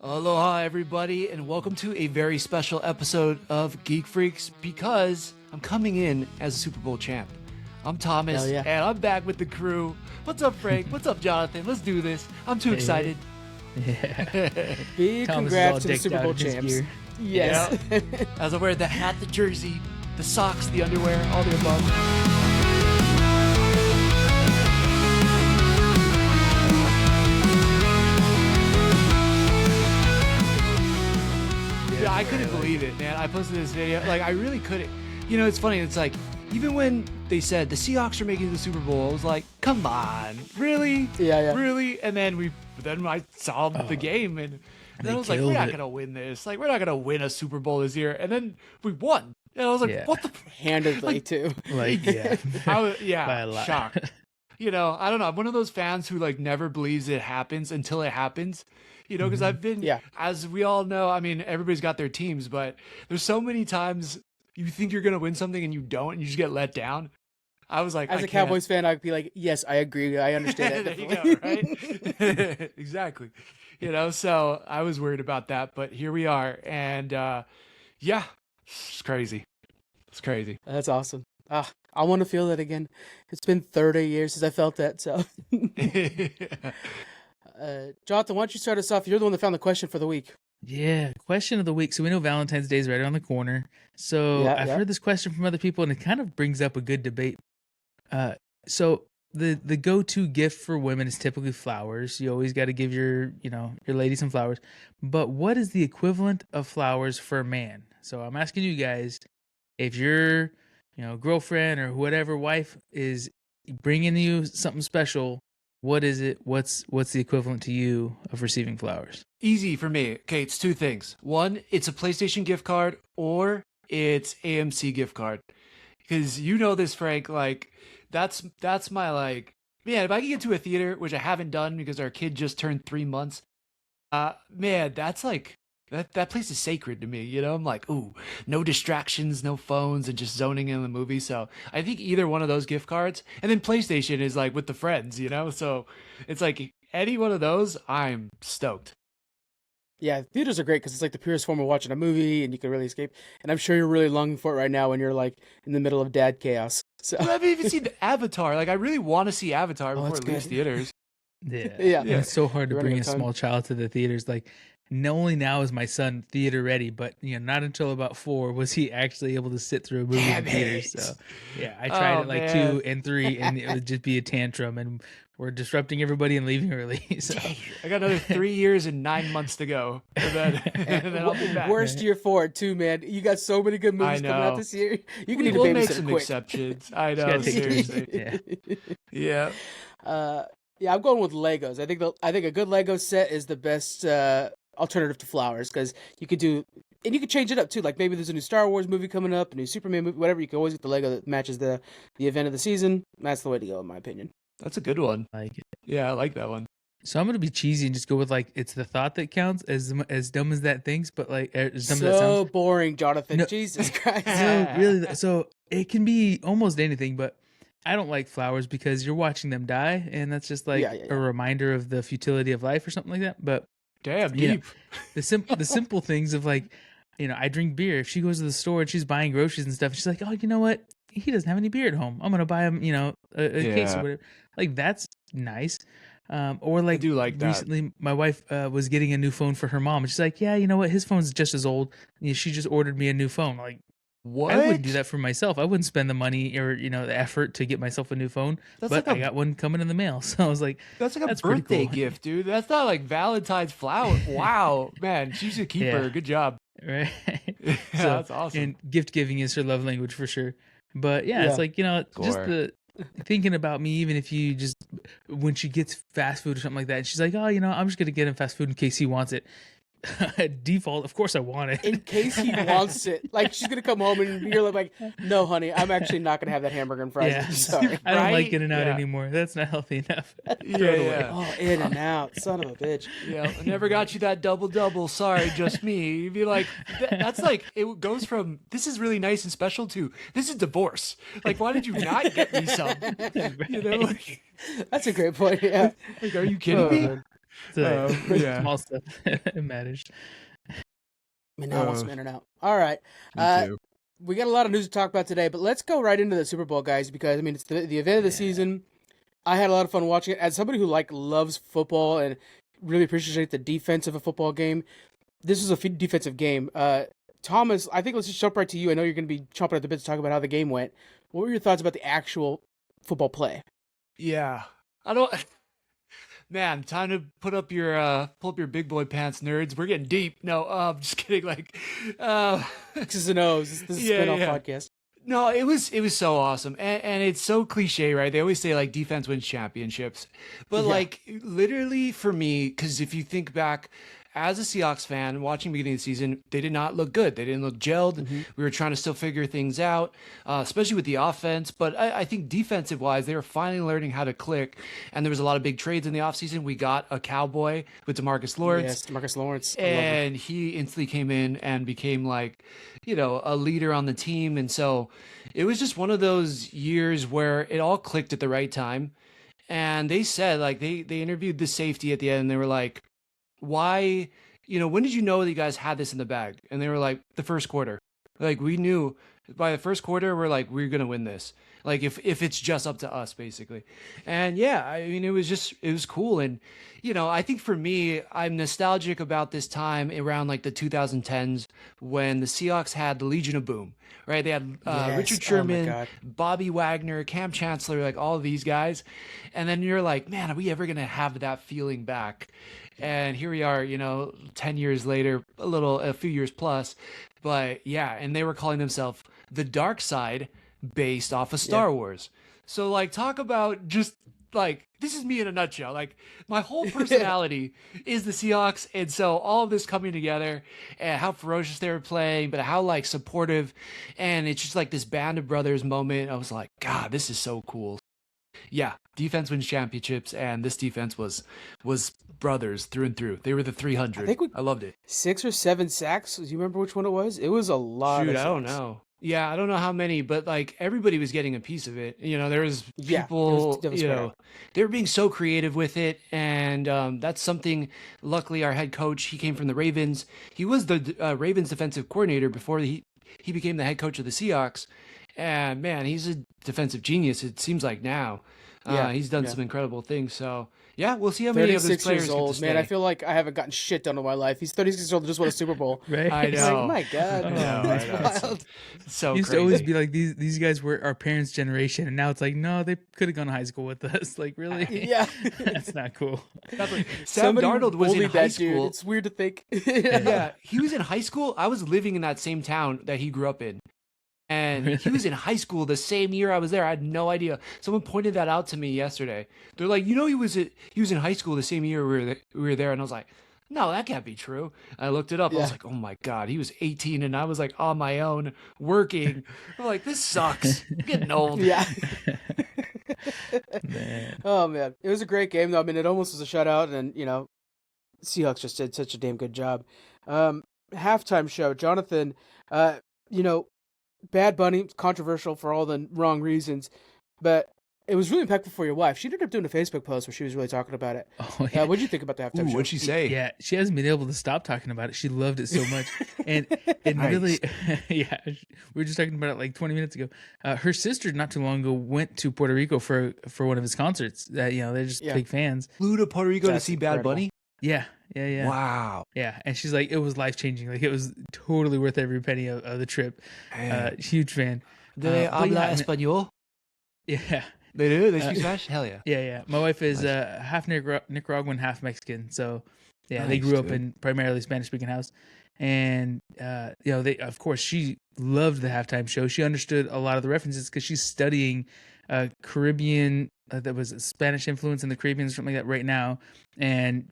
Aloha, everybody, and welcome to a very special episode of Geek Freaks because I'm coming in as a Super Bowl champ. I'm Thomas, and I'm back with the crew. What's up, Frank? What's up, Jonathan? Let's do this. I'm too excited. Yeah. Big congrats to the Super Bowl champs. Yes. Yeah. As I wear the hat, the jersey, the socks, the underwear, all the above. Yeah, I couldn't believe it, man. I posted this video. Like, I really couldn't. You know, it's funny. It's like, even when they said the Seahawks are making the Super Bowl, I was like, come on, really? Yeah. Really? And then I saw the game, and then I was like, we're not going to win this. Like, we're not going to win a Super Bowl this year. And then we won. And I was like, what the? Handedly, too. Like, yeah. By a lot. Shocked. You know, I don't know. I'm one of those fans who, like, never believes it happens until it happens. You know, because I've been, as we all know, I mean, everybody's got their teams, but there's so many times you think you're going to win something and you don't, and you just get let down. I was like, as a Cowboys fan, I'd be like, yes, I agree. I understand that. There you go, right? Exactly. You know, so I was worried about that, but here we are. And it's crazy. It's crazy. That's awesome. I want to feel that again. It's been 30 years since I felt that, so. Jonathan, why don't you start us off? You're the one that found the question for the week. Yeah, question of the week. So we know Valentine's Day is right around the corner. So I've heard this question from other people, and it kind of brings up a good debate. So the go-to gift for women is typically flowers. You always got to give your lady some flowers. But what is the equivalent of flowers for a man? So I'm asking you guys, if your girlfriend or whatever wife is bringing you something special, what is it? What's the equivalent to you of receiving flowers? Easy for me. Okay, it's two things. One, it's a PlayStation gift card, or it's AMC gift card. Because you know this, Frank, like that's my like, man, if I can get to a theater, which I haven't done because our kid just turned 3 months, man, that's like that place is sacred to me, you know? I'm like, ooh, no distractions, no phones, and just zoning in the movie. So I think either one of those gift cards, and then PlayStation is like with the friends, you know? So it's like any one of those, I'm stoked. Yeah, theaters are great because it's like the purest form of watching a movie, and you can really escape. And I'm sure you're really longing for it right now when you're like in the middle of dad chaos. So I haven't even seen Avatar. Like, I really want to see Avatar before it leaves theaters. Yeah. It's so hard to bring a small child to the theaters. Like, not only now is my son theater ready, but not until about 4 was he actually able to sit through a movie in theaters. So I tried it like 2 and 3, and it would just be a tantrum, and we're disrupting everybody and leaving early. So I got another 3 years and 9 months to go, and then I'll be back. Worst year for it too, man. You got so many good movies coming out this year. You can need to babysit make some quick. Exceptions. I know, seriously. Yeah. I'm going with Legos. I think a good Lego set is the best alternative to flowers, because you could change it up too. Like, maybe there's a new Star Wars movie coming up, a new Superman movie, whatever. You can always get the Lego that matches the event of the season. That's the way to go, in my opinion. That's a good one. I like it. Yeah, I like that one. So I'm gonna be cheesy and just go with, like, it's the thought that counts, as dumb as that thinks, but like as dumb as that sounds. Boring, Jonathan. No, Jesus Christ. No, really. So it can be almost anything, but I don't like flowers because you're watching them die, and that's just like a reminder of the futility of life or something like that. But damn deep. The simple things of, like, I drink beer. If she goes to the store and she's buying groceries and stuff, she's like, oh, you know what? He doesn't have any beer at home. I'm gonna buy him, a case or whatever. Like, that's nice. Or like, I do like that. Recently, my wife was getting a new phone for her mom, and she's like, yeah, you know what? His phone's just as old. She just ordered me a new phone. Like, what? I wouldn't do that for myself. I wouldn't spend the money or the effort to get myself a new phone. But I got one coming in the mail, so I was like, that's like a birthday gift, dude. That's not like Valentine's flower. Wow, man, she should keep her. Good job. Right. So, that's awesome. And gift giving is her love language for sure. But it's like, just the thinking about me, even if you just, when she gets fast food or something like that, and she's like, oh, I'm just gonna get him fast food in case he wants it. Default, of course I want it. In case he wants it. Like, she's gonna come home and you're like, no, honey, I'm actually not gonna have that hamburger and fries. Yeah. Sorry. I don't like In-N-Out anymore. That's not healthy enough. Oh, In-N-Out, son of a bitch. Yeah, I never got you that double. Sorry, just me. You'd be like, that's like, it goes from, this is really nice and special, to, this is divorce. Like, why did you not get me some? That's a great point. Yeah. Like, are you kidding me? So Yeah. small stuff it matters. I mean, now I want some Oh. In and Out. All right. Me too. We got a lot of news to talk about today, but let's go right into the Super Bowl, guys, because I mean, it's the event of the season. I had a lot of fun watching it. As somebody who loves football and really appreciates the defense of a football game, this was a defensive game. Thomas, I think let's just jump right to you. I know you're going to be chomping at the bit to talk about how the game went. What were your thoughts about the actual football play? Yeah. I don't. Man, time to pull up your big boy pants, nerds. We're getting deep. No, I'm just kidding. Like, X's and O's. This is a spin-off podcast. No, it was so awesome, and it's so cliche, right? They always say like defense wins championships, but like literally for me, because if you think back. As a Seahawks fan, watching the beginning of the season, they did not look good. They didn't look gelled. Mm-hmm. We were trying to still figure things out, especially with the offense. But I think defensive-wise, they were finally learning how to click. And there was a lot of big trades in the offseason. We got a Cowboy with DeMarcus Lawrence. Yes, DeMarcus Lawrence. And he instantly came in and became like, a leader on the team. And so it was just one of those years where it all clicked at the right time. And they said, like, they interviewed the safety at the end, and they were like, why, when did you know that you guys had this in the bag? And they were like, the first quarter. Like, we knew by the first quarter, we're like, we're going to win this. Like, if it's just up to us, basically. And yeah, I mean, it was cool. And, I think for me, I'm nostalgic about this time around like the 2010s when the Seahawks had the Legion of Boom, right? They had Richard Sherman, Bobby Wagner, Cam Chancellor, like all of these guys. And then you're like, man, are we ever going to have that feeling back? And here we are, 10 years later, a few years plus. But yeah, and they were calling themselves the Dark Side based off of Star Wars. So like, talk about just like, this is me in a nutshell. Like, my whole personality is the Seahawks. And so all of this coming together and how ferocious they were playing, but how like supportive. And it's just like this band of brothers moment. I was like, God, this is so cool. Yeah, defense wins championships, and this defense was brothers through and through. They were the 300. I loved it. 6 or 7 sacks. Do you remember which one it was? It was a lot. Shoot, I don't know. Yeah, I don't know how many, but like everybody was getting a piece of it. There was people. They were being so creative with it, and that's something. Luckily, our head coach, he came from the Ravens. He was the Ravens defensive coordinator before he became the head coach of the Seahawks. And man, he's a defensive genius. It seems like now. He's done some incredible things. So yeah, we'll see how many of those players years old. Man, I feel like I haven't gotten shit done in my life. He's 36 years old, just won a Super Bowl. Right? I know. Like, my God, that's wild. So used to always be like these guys were our parents' generation, and now it's like no, they could have gone to high school with us. Like really? Yeah, that's not cool. Sam Darnold was in high school. Dude. It's weird to think. Yeah, he was in high school. I was living in that same town that he grew up in. And he was in high school the same year I was there. I had no idea. Someone pointed that out to me yesterday. They're like, he was in high school the same year we were there. And I was like, no, that can't be true. I looked it up. I was like, oh my God, he was 18 and I was like on my own working. I'm like, this sucks. I'm getting old. Yeah. Man. Oh man, it was a great game though. I mean, it almost was a shutout, and Seahawks just did such a damn good job. Halftime show, Jonathan. Bad Bunny, controversial for all the wrong reasons, but it was really impactful for your wife. She ended up doing a Facebook post where she was really talking about it. Oh, yeah. What'd you think about the halftime show? What'd she say? Yeah, she hasn't been able to stop talking about it. She loved it so much. And nice. Really, yeah, we were just talking about it like 20 minutes ago. Her sister, not too long ago, went to Puerto Rico for one of his concerts. They're just big fans. Flew to Puerto Rico to see Bad Bunny? Yeah. Wow. Yeah, and she's like, it was life-changing. Like, it was totally worth every penny of the trip. Huge fan. De habla español? Yeah. They do? They speak Spanish? Hell yeah. Yeah. My wife is half Nicaraguan, half Mexican. So, yeah, nice, they grew up in primarily Spanish-speaking house. And, they, of course, she loved the halftime show. She understood a lot of the references because she's studying Caribbean, that was a Spanish influence in the Caribbean, something like that right now. And,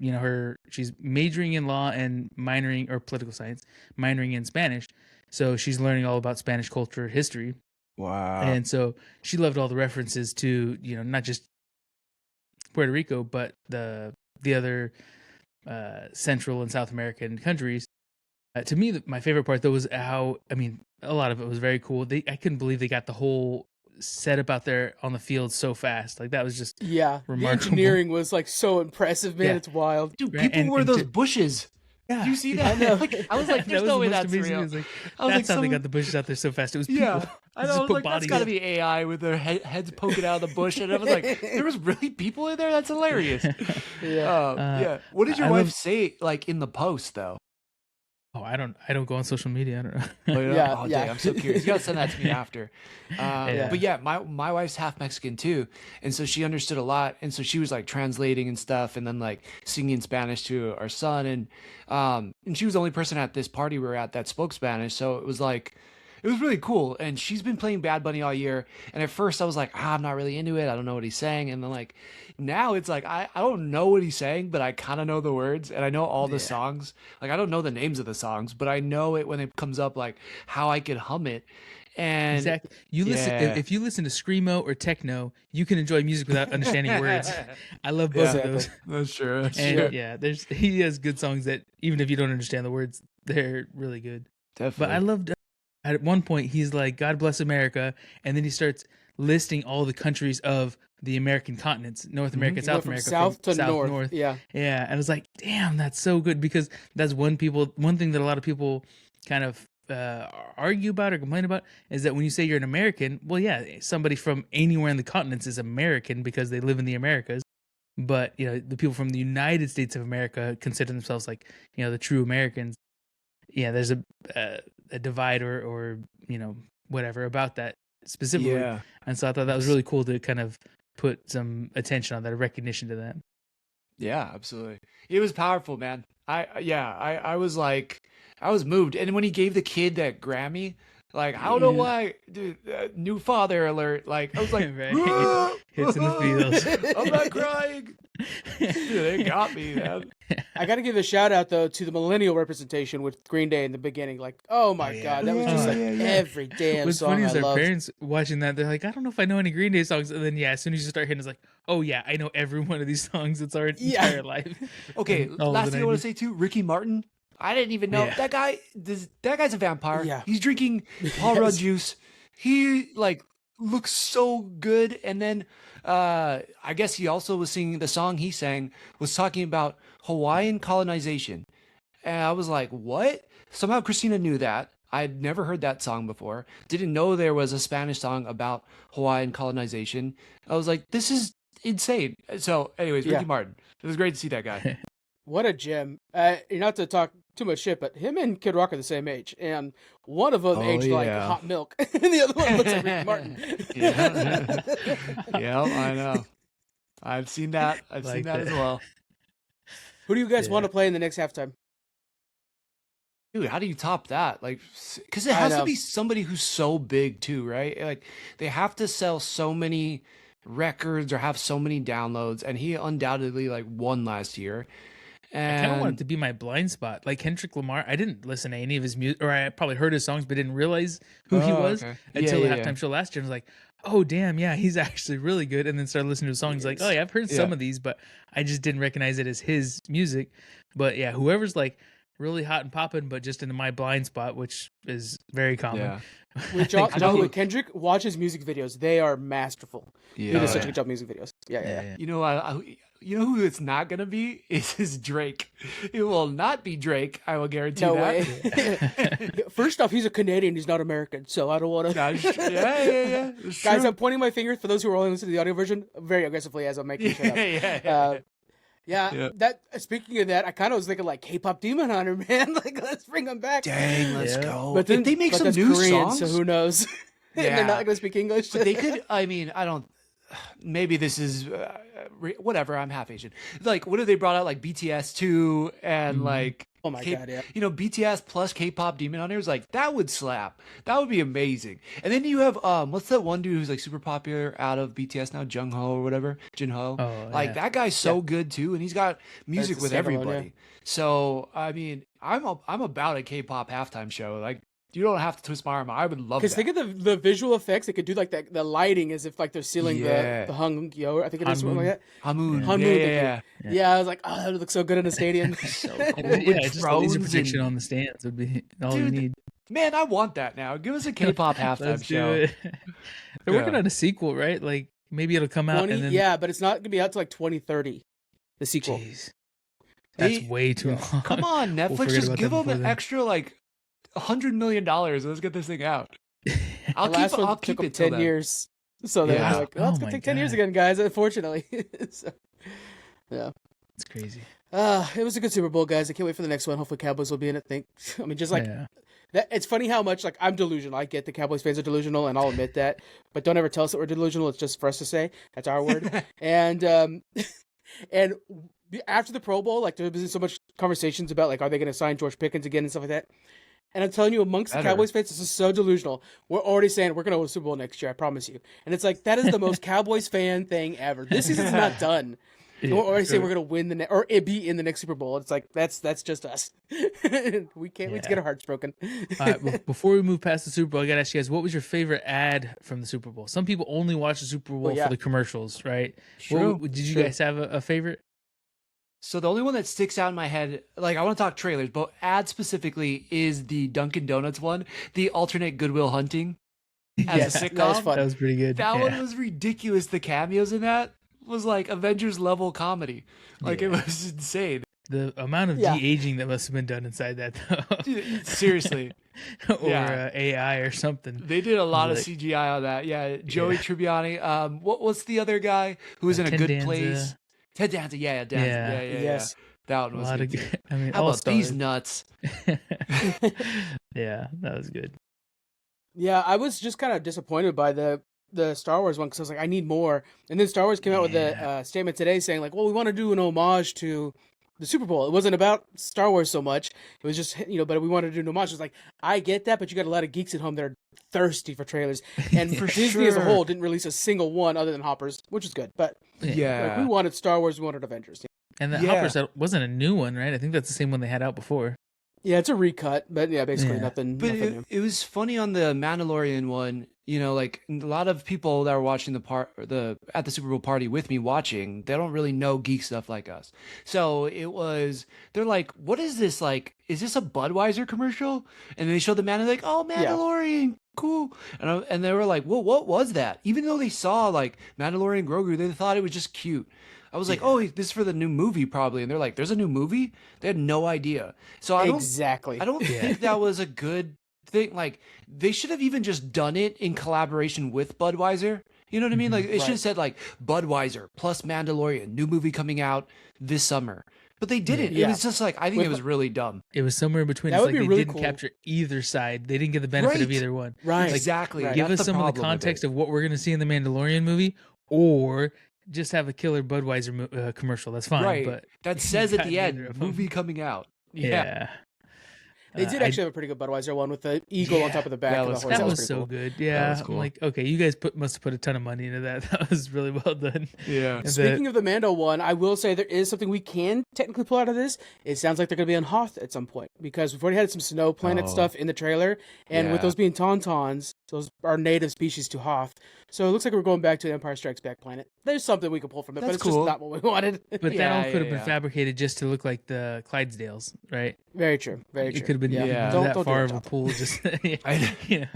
she's majoring in law and minoring, or political science, minoring in Spanish. So she's learning all about Spanish culture, history. Wow. And so she loved all the references to, not just Puerto Rico, but the other Central and South American countries. To me, my favorite part, though, was how, a lot of it was very cool. I couldn't believe they got the whole set up out there on the field so fast. Like that was just the remarkable. engineering was like so impressive, man. Yeah. It's wild. Dude, people were those bushes. Yeah, Did you see that? I know. Like, I was like, there's was no the way most that's amazing. real. It was like, I was that's like, how they got the bushes out there so fast. It was people. Yeah, I know. I Just was put like, that's bodies. got to be AI with their heads poking out of the bush. And I was like, there was really people in there? That's hilarious. Yeah. What did your wife say, like, in the post, though? Oh, I don't go on social media. I don't know. Oh, Yeah. dang, I'm so curious. You gotta send that to me after. But yeah, my wife's half Mexican too, and so she understood a lot, and so she was like translating and stuff, and then like singing Spanish to our son, and she was the only person at this party we were at that spoke Spanish, so it was like. It was really cool, and she's been playing Bad Bunny all year. And at first, I was like, I'm not really into it. I don't know what he's saying. And then, like, now it's like I don't know what he's saying, but I kind of know the words, and I know all the songs. Like, I don't know the names of the songs, but I know it when it comes up, like how I could hum it. And exactly, you listen. If you listen to screamo or techno, you can enjoy music without understanding words. I love both of those. That's true. That's And true. yeah, he has good songs that even if you don't understand the words, they're really good. Definitely. But I loved. At one point, he's like, "God bless America," and then he starts listing all the countries of the American continents: North America, South America, south to north. north. Yeah. And I was like, "Damn, that's so good," because that's one thing that a lot of people kind of argue about or complain about is that when you say you're an American, well, yeah, somebody from anywhere in the continents is American because they live in the Americas. But the people from the United States of America consider themselves like the true Americans. Yeah, there's a divide or whatever about that specifically. Yeah. And so I thought that was really cool to kind of put some attention on that, a recognition to that. Yeah, absolutely. It was powerful, man. I was like, I was moved. And when he gave the kid that Grammy, like, I don't know why, dude, new father alert. Like, I was like, right. Hits in the feels. I'm not crying. Dude, they got me, man. I got to give a shout out though to the millennial representation with Green Day in the beginning. Like, oh my god, that was just like every damn What's song funny is I our loved. parents watching that, they're like, I don't know if I know any Green Day songs. And then as soon as you start hitting, it's like, oh yeah, I know every one of these songs. It's our entire life. Okay, last thing I want to say too, Ricky Martin. I didn't even know that guy. That guy's a vampire. Yeah. He's drinking Paul Rudd juice. He like looks so good. And then I guess he also was singing the song he sang was talking about Hawaiian colonization. And I was like, what? Somehow Christina knew that. I'd never heard that song before. Didn't know there was a Spanish song about Hawaiian colonization. I was like, this is insane. So anyways, Ricky Martin. It was great to see that guy. What a gem. Not to talk too much shit, but him and Kid Rock are the same age. And one of them aged like hot milk. And the other one looks like Ricky Martin. Yeah, I know. I've seen that. I've seen that as well. Who do you guys want to play in the next halftime? Dude, how do you top that? Like, because it has to be somebody who's so big too, right? Like, they have to sell so many records or have so many downloads, and he undoubtedly like won last year. And I kind of want it to be my blind spot. Like Kendrick Lamar, I didn't listen to any of his music, or I probably heard his songs, but didn't realize who he was until the halftime show last year. I was like, oh, damn, yeah, he's actually really good. And then started listening to his songs. Like, oh, yeah, I've heard some of these, but I just didn't recognize it as his music. But yeah, whoever's like really hot and popping, but just into my blind spot, which is very common. Yeah. With Kendrick, watch his music videos. They are masterful. He does such a good job with music videos. Yeah. You know, you know who it's not going to be? Is Drake. It will not be Drake. I will guarantee no that. Way. First off, he's a Canadian. He's not American, so I don't want to. Yeah. Guys, I'm pointing my finger for those who are only listening to the audio version very aggressively as I'm making shit up. Yeah. That. Speaking of that, I kind of was thinking like K-pop Demon Hunter, man. Like, let's bring them back. Dang, let's go. But then if they make some new Korean, songs, so who knows? And they're not going to speak English. But they could. I mean, I don't. Maybe this is whatever. I'm half Asian. Like, what if they brought out like BTS too, and like, oh my god, yeah. You know, BTS plus K-pop Demon Hunters, like that would slap. That would be amazing. And then you have what's that one dude who's like super popular out of BTS now, Jungho or whatever, Jinho. Oh, like that guy's so good too, and he's got music with everybody. So I mean, I'm about a K-pop halftime show. Like, you don't have to twist my arm. I would love that. Because think of the visual effects. They could do like the lighting as if like they're sealing the Hungyo. I think it is something like that. Hamoon. Yeah, I was like, oh, that would look so good in a stadium. So cool. Yeah, just laser projection on the stands would be all you need. Man, I want that now. Give us a K-pop halftime show. They're working on a sequel, right? Like maybe it'll come out and then yeah, but it's not gonna be out till like 2030. The sequel. Jeez. That's way too long. Come on, Netflix, just give them an extra like $100 million. Let's get this thing out. I'll keep it 10 years. So they're like, oh, it's gonna take 10 years again, guys. Unfortunately. So, yeah, it's crazy. It was a good Super Bowl, guys. I can't wait for the next one. Hopefully, Cowboys will be in it. I mean, just like that. It's funny how much like I'm delusional. I get the Cowboys fans are delusional, and I'll admit that. But don't ever tell us that we're delusional. It's just for us to say. That's our word. And after the Pro Bowl, like there was so much conversations about like, are they going to sign George Pickens again and stuff like that. And I'm telling you, amongst the Cowboys fans, this is so delusional. We're already saying we're going to win the Super Bowl next year. I promise you. And it's like that is the most Cowboys fan thing ever. This season's not done. We're already saying we're going to win or be in the next Super Bowl. It's like that's just us. We can't wait to get our hearts broken. All right, before we move past the Super Bowl, I got to ask you guys, what was your favorite ad from the Super Bowl? Some people only watch the Super Bowl for the commercials, right? True. Did you guys have a favorite? So the only one that sticks out in my head, like I want to talk trailers, but ad specifically is the Dunkin' Donuts one, the alternate Goodwill Hunting as a sitcom. That was fun. That was pretty good. That one was ridiculous. The cameos in that was like Avengers level comedy. Like it was insane. The amount of de-aging that must have been done inside that, though. Dude, seriously. Or AI or something. They did a lot of CGI on that. Yeah, Joey Tribbiani. What's the other guy who was in A Good Place? Ted Danza, Danza. Yes. That one was good. I mean, how about these nuts? Yeah, that was good. Yeah, I was just kind of disappointed by the Star Wars one because I was like, I need more. And then Star Wars came out with a statement today saying like, well, we want to do an homage to the Super Bowl. It wasn't about Star Wars so much. It was just, but we wanted to do an homage. It was like, I get that, but you got a lot of geeks at home that are thirsty for trailers. And for Disney as a whole didn't release a single one other than Hoppers, which is good. But like, we wanted Star Wars, we wanted Avengers. And the Hoppers, that wasn't a new one, right? I think that's the same one they had out before. Yeah, it's a recut, but basically nothing. But nothing new. It was funny on the Mandalorian one. Like a lot of people that were watching at the Super Bowl party with me watching, they don't really know geek stuff like us. So they're like, "What is this? Like, is this a Budweiser commercial?" And they showed the Mandalorian, like, "Oh, Mandalorian, cool." And they were like, "Well, what was that?" Even though they saw like Mandalorian Grogu, they thought it was just cute. I was like, oh, this is for the new movie probably. And they're like, there's a new movie? They had no idea. So I don't think that was a good thing. Like, they should have even just done it in collaboration with Budweiser. You know what I mean? Like, it should have said, like, Budweiser plus Mandalorian, new movie coming out this summer. But they didn't. It was just like, I think it was really dumb. It was somewhere in between. That it's would like be they really didn't cool. capture either side. They didn't get the benefit of either one. Right. Like, Exactly. Give us some of the context of what we're going to see in the Mandalorian movie, or just have a killer Budweiser commercial. That's fine. Right. But that says at the end, movie coming out. Yeah. They did actually have a pretty good Budweiser one with the eagle on top of the back of the horse. That was so cool. Good. Yeah. Cool. I'm like, okay, you guys must have put a ton of money into that. That was really well done. Yeah. Speaking of the Mando one, I will say there is something we can technically pull out of this. It sounds like they're going to be on Hoth at some point because we've already had some snow planet stuff in the trailer. And with those being Tauntauns, those are native species to Hoth. So it looks like we're going back to the Empire Strikes Back planet. There's something we can pull from it, but it's just not what we wanted. But that all could have been fabricated just to look like the Clydesdales, right? Very true. Very true. It could have been that far of a pool. Just But I think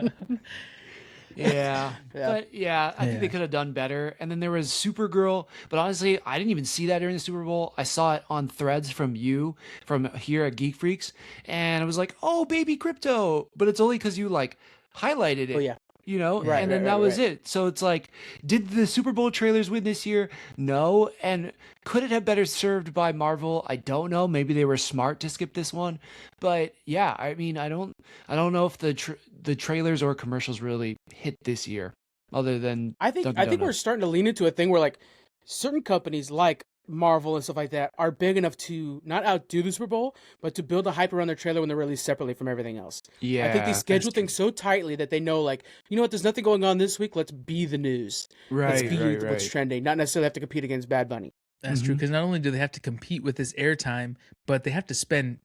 they could have done better. And then there was Supergirl, but honestly, I didn't even see that during the Super Bowl. I saw it on threads from here at Geek Freaks, and I was like, "Oh, baby crypto!" But it's only because you like highlighted it. Oh yeah. And then that was it. So it's like, did the Super Bowl trailers win this year? No. And could it have better served by Marvel? I don't know. Maybe they were smart to skip this one. But yeah, I mean, I don't know if the trailers or commercials really hit this year, other than I think we're starting to lean into a thing where like certain companies like Marvel and stuff like that are big enough to not outdo the Super Bowl, but to build a hype around their trailer when they're released separately from everything else. Yeah, I think they schedule things so tightly that they know, like, you know what, there's nothing going on this week. Let's be the news. Let's be what's trending. Not necessarily have to compete against Bad Bunny. That's true, because not only do they have to compete with this airtime, but they have to spend,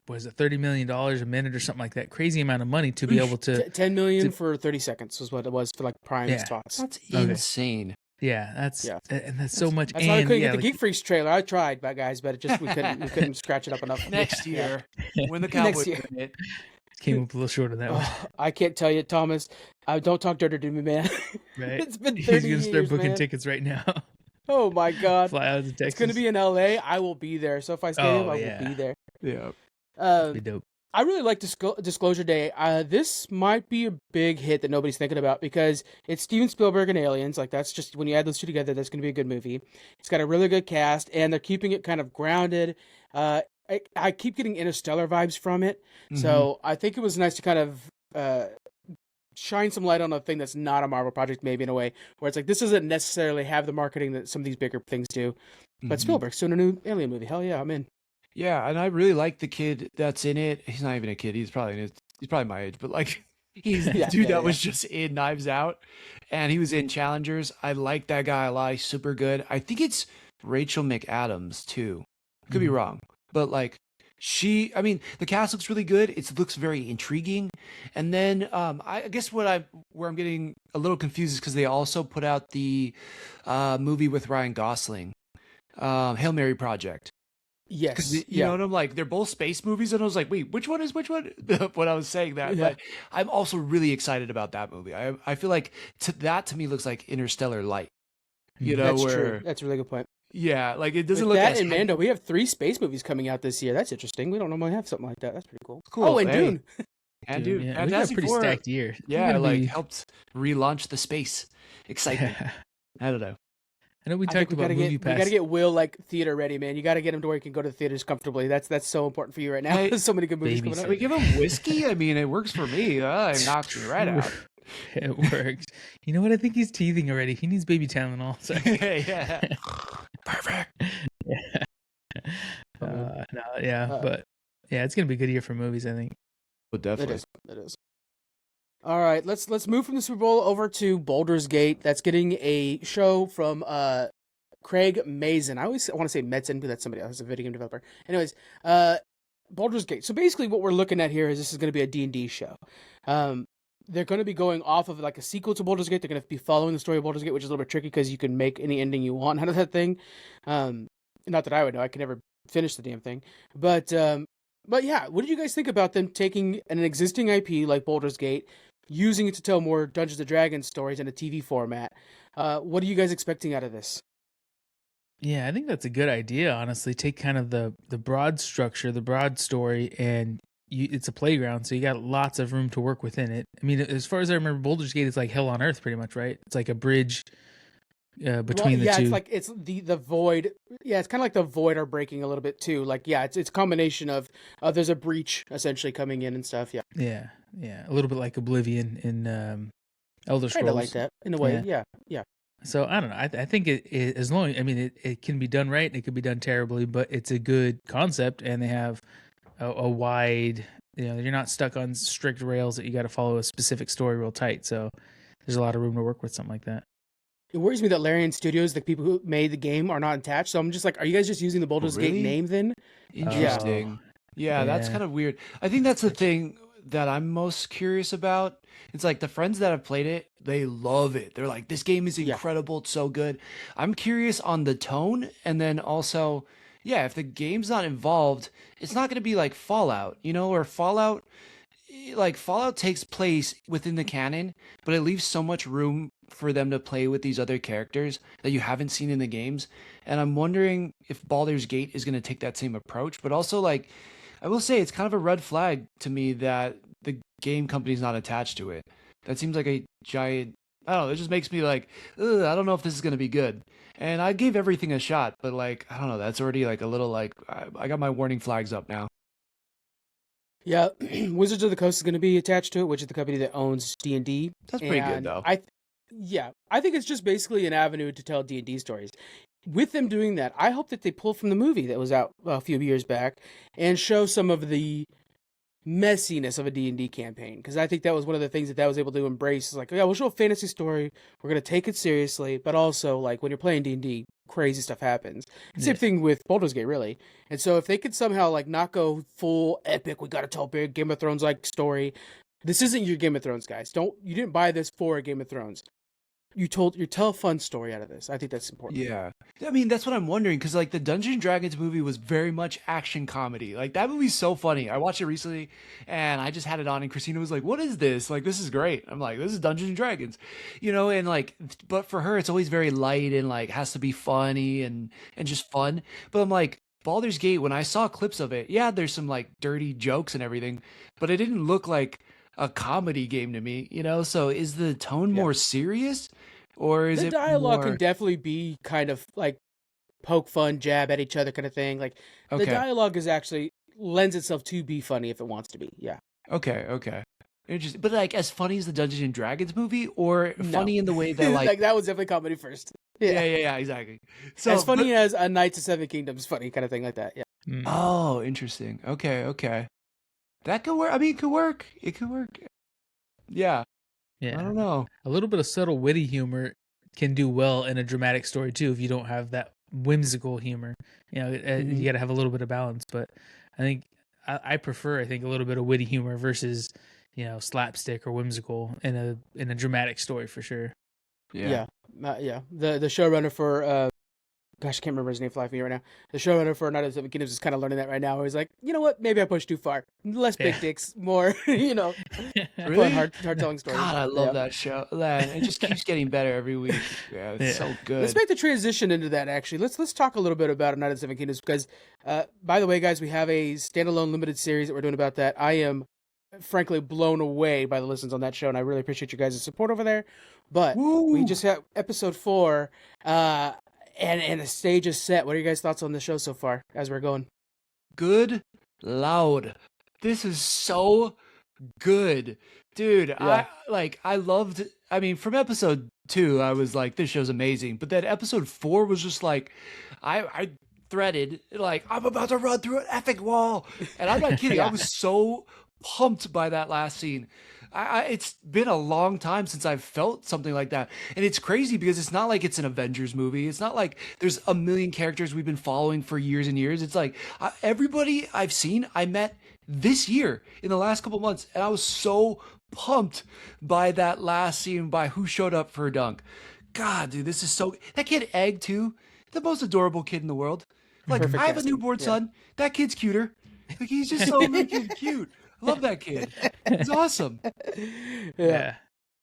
was it $30 million a minute or something like that? Crazy amount of money to be able to $10 million for 30 seconds was what it was for like Prime spots. That's insane. Yeah, and that's so much. That's why I couldn't get the Geek Freaks trailer. I tried, guys, but we couldn't scratch it up enough. Next year, when the Cowboys win it. Came up a little short on that one. I can't tell you, Thomas. Don't talk dirty to me, man. Right? It's been 30 He's gonna years, start booking man. tickets right now. Oh my God. Fly out to Texas. It's gonna be in LA. I will be there. So if I stay him, I will be there. Yeah. Be dope. I really like Disclosure Day. This might be a big hit that nobody's thinking about because it's Steven Spielberg and Aliens. Like, that's just, when you add those two together, that's going to be a good movie. It's got a really good cast, and they're keeping it kind of grounded. I keep getting Interstellar vibes from it. Mm-hmm. So I think it was nice to kind of shine some light on a thing that's not a Marvel project, maybe in a way, where it's like, this doesn't necessarily have the marketing that some of these bigger things do. But Spielberg's doing a new Alien movie. Hell yeah, I'm in. Yeah, and I really like the kid that's in it. He's not even a kid. He's probably my age, but like he's the dude that was just in Knives Out, and he was in Challengers. I like that guy a lot. He's super good. I think it's Rachel McAdams too. Could be wrong, but like the cast looks really good. It looks very intriguing. And then I guess where I'm getting a little confused is because they also put out the movie with Ryan Gosling, Hail Mary Project. Yes, you know what I'm like. They're both space movies, and I was like, "Wait, which one is which one?" When I was saying that, but I'm also really excited about that movie. I feel like that to me looks like Interstellar light. You know, that's true. That's a really good point. Yeah, like it doesn't With look that as and Mando. We have 3 space movies coming out this year. That's interesting. We don't normally have something like that. That's pretty cool. Cool. Oh, and Dune. And Dune. Yeah, we got a pretty stacked year. Yeah, helped relaunch the space excitement. I don't know. I know we talked about movie pass. We got to get Will theater ready, man. You got to get him to where he can go to the theaters comfortably. That's so important for you right now. There's so many good movies coming out. Can we give him whiskey? I mean, it works for me. It knocks me right out. It works. You know what? I think he's teething already. He needs baby Tylenol. So. Yeah. Perfect. But it's gonna be a good year for movies, I think. Well, definitely. It is. All right, let's move from the Super Bowl over to Baldur's Gate. That's getting a show from Craig Mazin. I always want to say Metzen, but that's somebody else, a video game developer. Anyways, Baldur's Gate. So basically what we're looking at here is this is going to be a D&D show. They're going to be going off of like a sequel to Baldur's Gate. They're going to be following the story of Baldur's Gate, which is a little bit tricky because you can make any ending you want out of that thing. Not that I would know. I could never finish the damn thing. But yeah, what did you guys think about them taking an existing IP like Baldur's Gate, using it to tell more Dungeons & Dragons stories in a TV format? What are you guys expecting out of this? Yeah, I think that's a good idea, honestly. Take kind of the broad structure, the broad story, and it's a playground, so you got lots of room to work within it. I mean, as far as I remember, Baldur's Gate is like hell on earth pretty much, right? It's like a bridge between the two. Yeah, it's the void. Yeah, it's kind of like the void are breaking a little bit too. Like, yeah, it's a combination of there's a breach essentially coming in and stuff. Yeah, a little bit like Oblivion in Elder Scrolls. Kind of like that in a way. Yeah. So I don't know. I think it as long. I mean, it can be done right. It could be done terribly, but it's a good concept, and they have a wide. You're not stuck on strict rails that you got to follow a specific story real tight. So there's a lot of room to work with something like that. It worries me that Larian Studios, the people who made the game, are not attached. So I'm just like, are you guys just using the Baldur's Gate name then? Interesting. Yeah, that's kind of weird. I think that's the thing that I'm most curious about. It's like the friends that have played it, they love it. They're like, this game is incredible. It's so good. I'm curious on the tone. And then also, if the game's not involved, it's not going to be like Fallout, or Fallout. Like Fallout takes place within the canon, but it leaves so much room for them to play with these other characters that you haven't seen in the games. And I'm wondering if Baldur's Gate is going to take that same approach, but also like, I will say it's kind of a red flag to me that the game company's not attached to it. That seems like a giant, I don't know, it just makes me like, I don't know if this is going to be good. And I gave everything a shot, but like, I don't know, that's already like a little like, I got my warning flags up now. Yeah, Wizards of the Coast is going to be attached to it, which is the company that owns D&D. That's pretty good, though. I think it's just basically an avenue to tell D&D stories. With them doing that, I hope that they pull from the movie that was out a few years back and show some of the messiness of a D&D campaign, because I think that was one of the things that was able to embrace. Is like, we'll show a fantasy story, we're going to take it seriously, but also, like, when you're playing D&D, crazy stuff happens. Same thing with Baldur's Gate, really. And so if they could somehow, like, not go full epic, we got to tell big Game of Thrones-like story. This isn't your Game of Thrones, guys. You didn't buy this for a Game of Thrones. you tell a fun story out of this. I think that's important. Yeah. I mean, that's what I'm wondering, because like the Dungeons and Dragons movie was very much action comedy. Like that movie's so funny. I watched it recently and I just had it on and Christina was like, "What is this? Like this is great." I'm like, "This is Dungeons and Dragons." And like but for her it's always very light and like has to be funny and just fun. But I'm like, Baldur's Gate, when I saw clips of it, yeah, there's some like dirty jokes and everything, but it didn't look like a comedy game to me, So is the tone more serious? Or is the it dialogue more... can definitely be kind of like poke fun, jab at each other kind of thing. Like the dialogue is actually lends itself to be funny if it wants to be. Yeah. Okay. Interesting. But like as funny as the Dungeons and Dragons movie, or funny in the way that like, like that was definitely comedy first. Yeah, exactly. So as funny as a Knights of Seven Kingdoms funny kind of thing like that. Yeah. Oh, interesting. Okay. That could work. I mean, it could work. Yeah. Yeah. I don't know. A little bit of subtle, witty humor can do well in a dramatic story too. If you don't have that whimsical humor, you got to have a little bit of balance. But I think I prefer, a little bit of witty humor versus, slapstick or whimsical in a dramatic story for sure. Yeah. The showrunner for gosh, I can't remember his name flying me right now. The showrunner for Knights of Seven Kingdoms is kind of learning that right now. He's like, you know what? Maybe I pushed too far. Less big dicks, more, Really? fun, hard telling stories. God, I love that show. It just keeps getting better every week. Yeah, it's so good. Let's make the transition into that. Actually, let's talk a little bit about Knights of Seven Kingdoms because, by the way, guys, we have a standalone limited series that we're doing about that. I am frankly blown away by the listens on that show, and I really appreciate you guys' support over there. But we just had episode 4. And the stage is set. What are your guys' thoughts on the show so far as we're going? Good, loud. This is so good. Dude, yeah. I loved, from episode 2, I was like, this show's amazing. But then episode 4 was just like, I threaded, like, I'm about to run through an epic wall. And I'm not kidding. I was so pumped by that last scene. It's been a long time since I've felt something like that. And it's crazy because it's not like it's an Avengers movie. It's not like there's a million characters we've been following for years and years. It's like everybody I've seen, I met this year in the last couple months. And I was so pumped by that last scene, by who showed up for a dunk. God, dude, this is so... That kid, Egg, too. The most adorable kid in the world. Like, perfect I have casting. A newborn son. That kid's cuter. Like, he's just so cute. Love that kid. He's awesome. Yeah.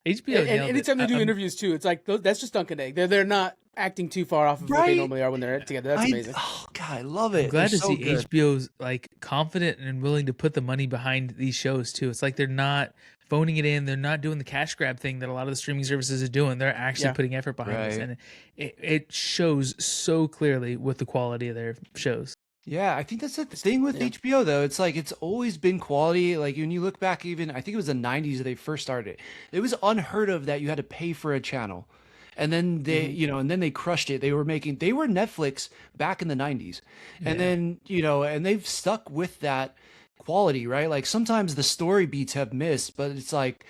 HBO and anytime they do interviews too, it's like that's just Dunk and Egg. They're not acting too far off of what they normally are when they're together. That's amazing. Oh God, I love it. I'm glad to see HBO's like confident and willing to put the money behind these shows too. It's like they're not phoning it in. They're not doing the cash grab thing that a lot of the streaming services are doing. They're actually putting effort behind this, and it shows so clearly with the quality of their shows. Yeah, I think that's the thing with HBO, though. It's like it's always been quality. Like when you look back, even I think it was the 90s that they first started. It was unheard of that you had to pay for a channel. And then they, and then they crushed it. They were Netflix back in the 90s. And then, and they've stuck with that quality, right? Like sometimes the story beats have missed, but it's like,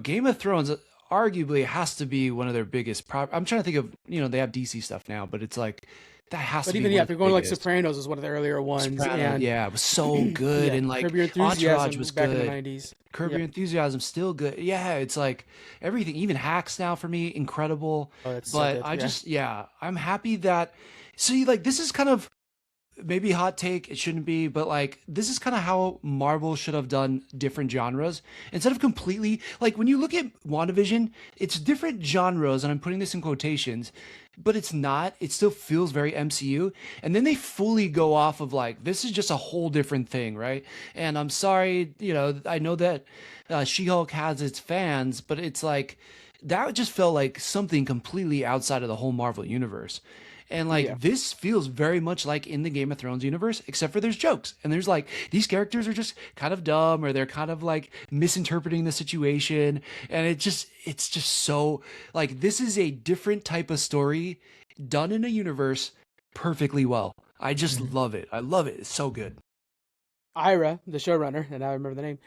Game of Thrones arguably has to be one of their biggest I'm trying to think of, they have DC stuff now, but it's like, that has to be. But even if you're going like Sopranos is one of the earlier ones. And it was so good, and like Entourage was back good. In the 90s. Curb Your Enthusiasm still good. Yeah, it's like everything. Even Hacks now for me, incredible. Oh, that's but so good. I'm happy that. See, like this is kind of maybe a hot take. It shouldn't be, but like this is kind of how Marvel should have done different genres instead of completely like when you look at WandaVision, it's different genres, and I'm putting this in quotations. But it's not. It still feels very MCU. And then they fully go off of like, this is just a whole different thing, right? And I'm sorry, I know that She-Hulk has its fans, but it's like, that just felt like something completely outside of the whole Marvel universe. And like this feels very much like in the Game of Thrones universe, except for there's jokes. And there's like, these characters are just kind of dumb, or they're kind of like misinterpreting the situation. And it's just so like, this is a different type of story done in a universe perfectly well. I just love it. I love it. It's so good. Ira, the showrunner, and I remember the name,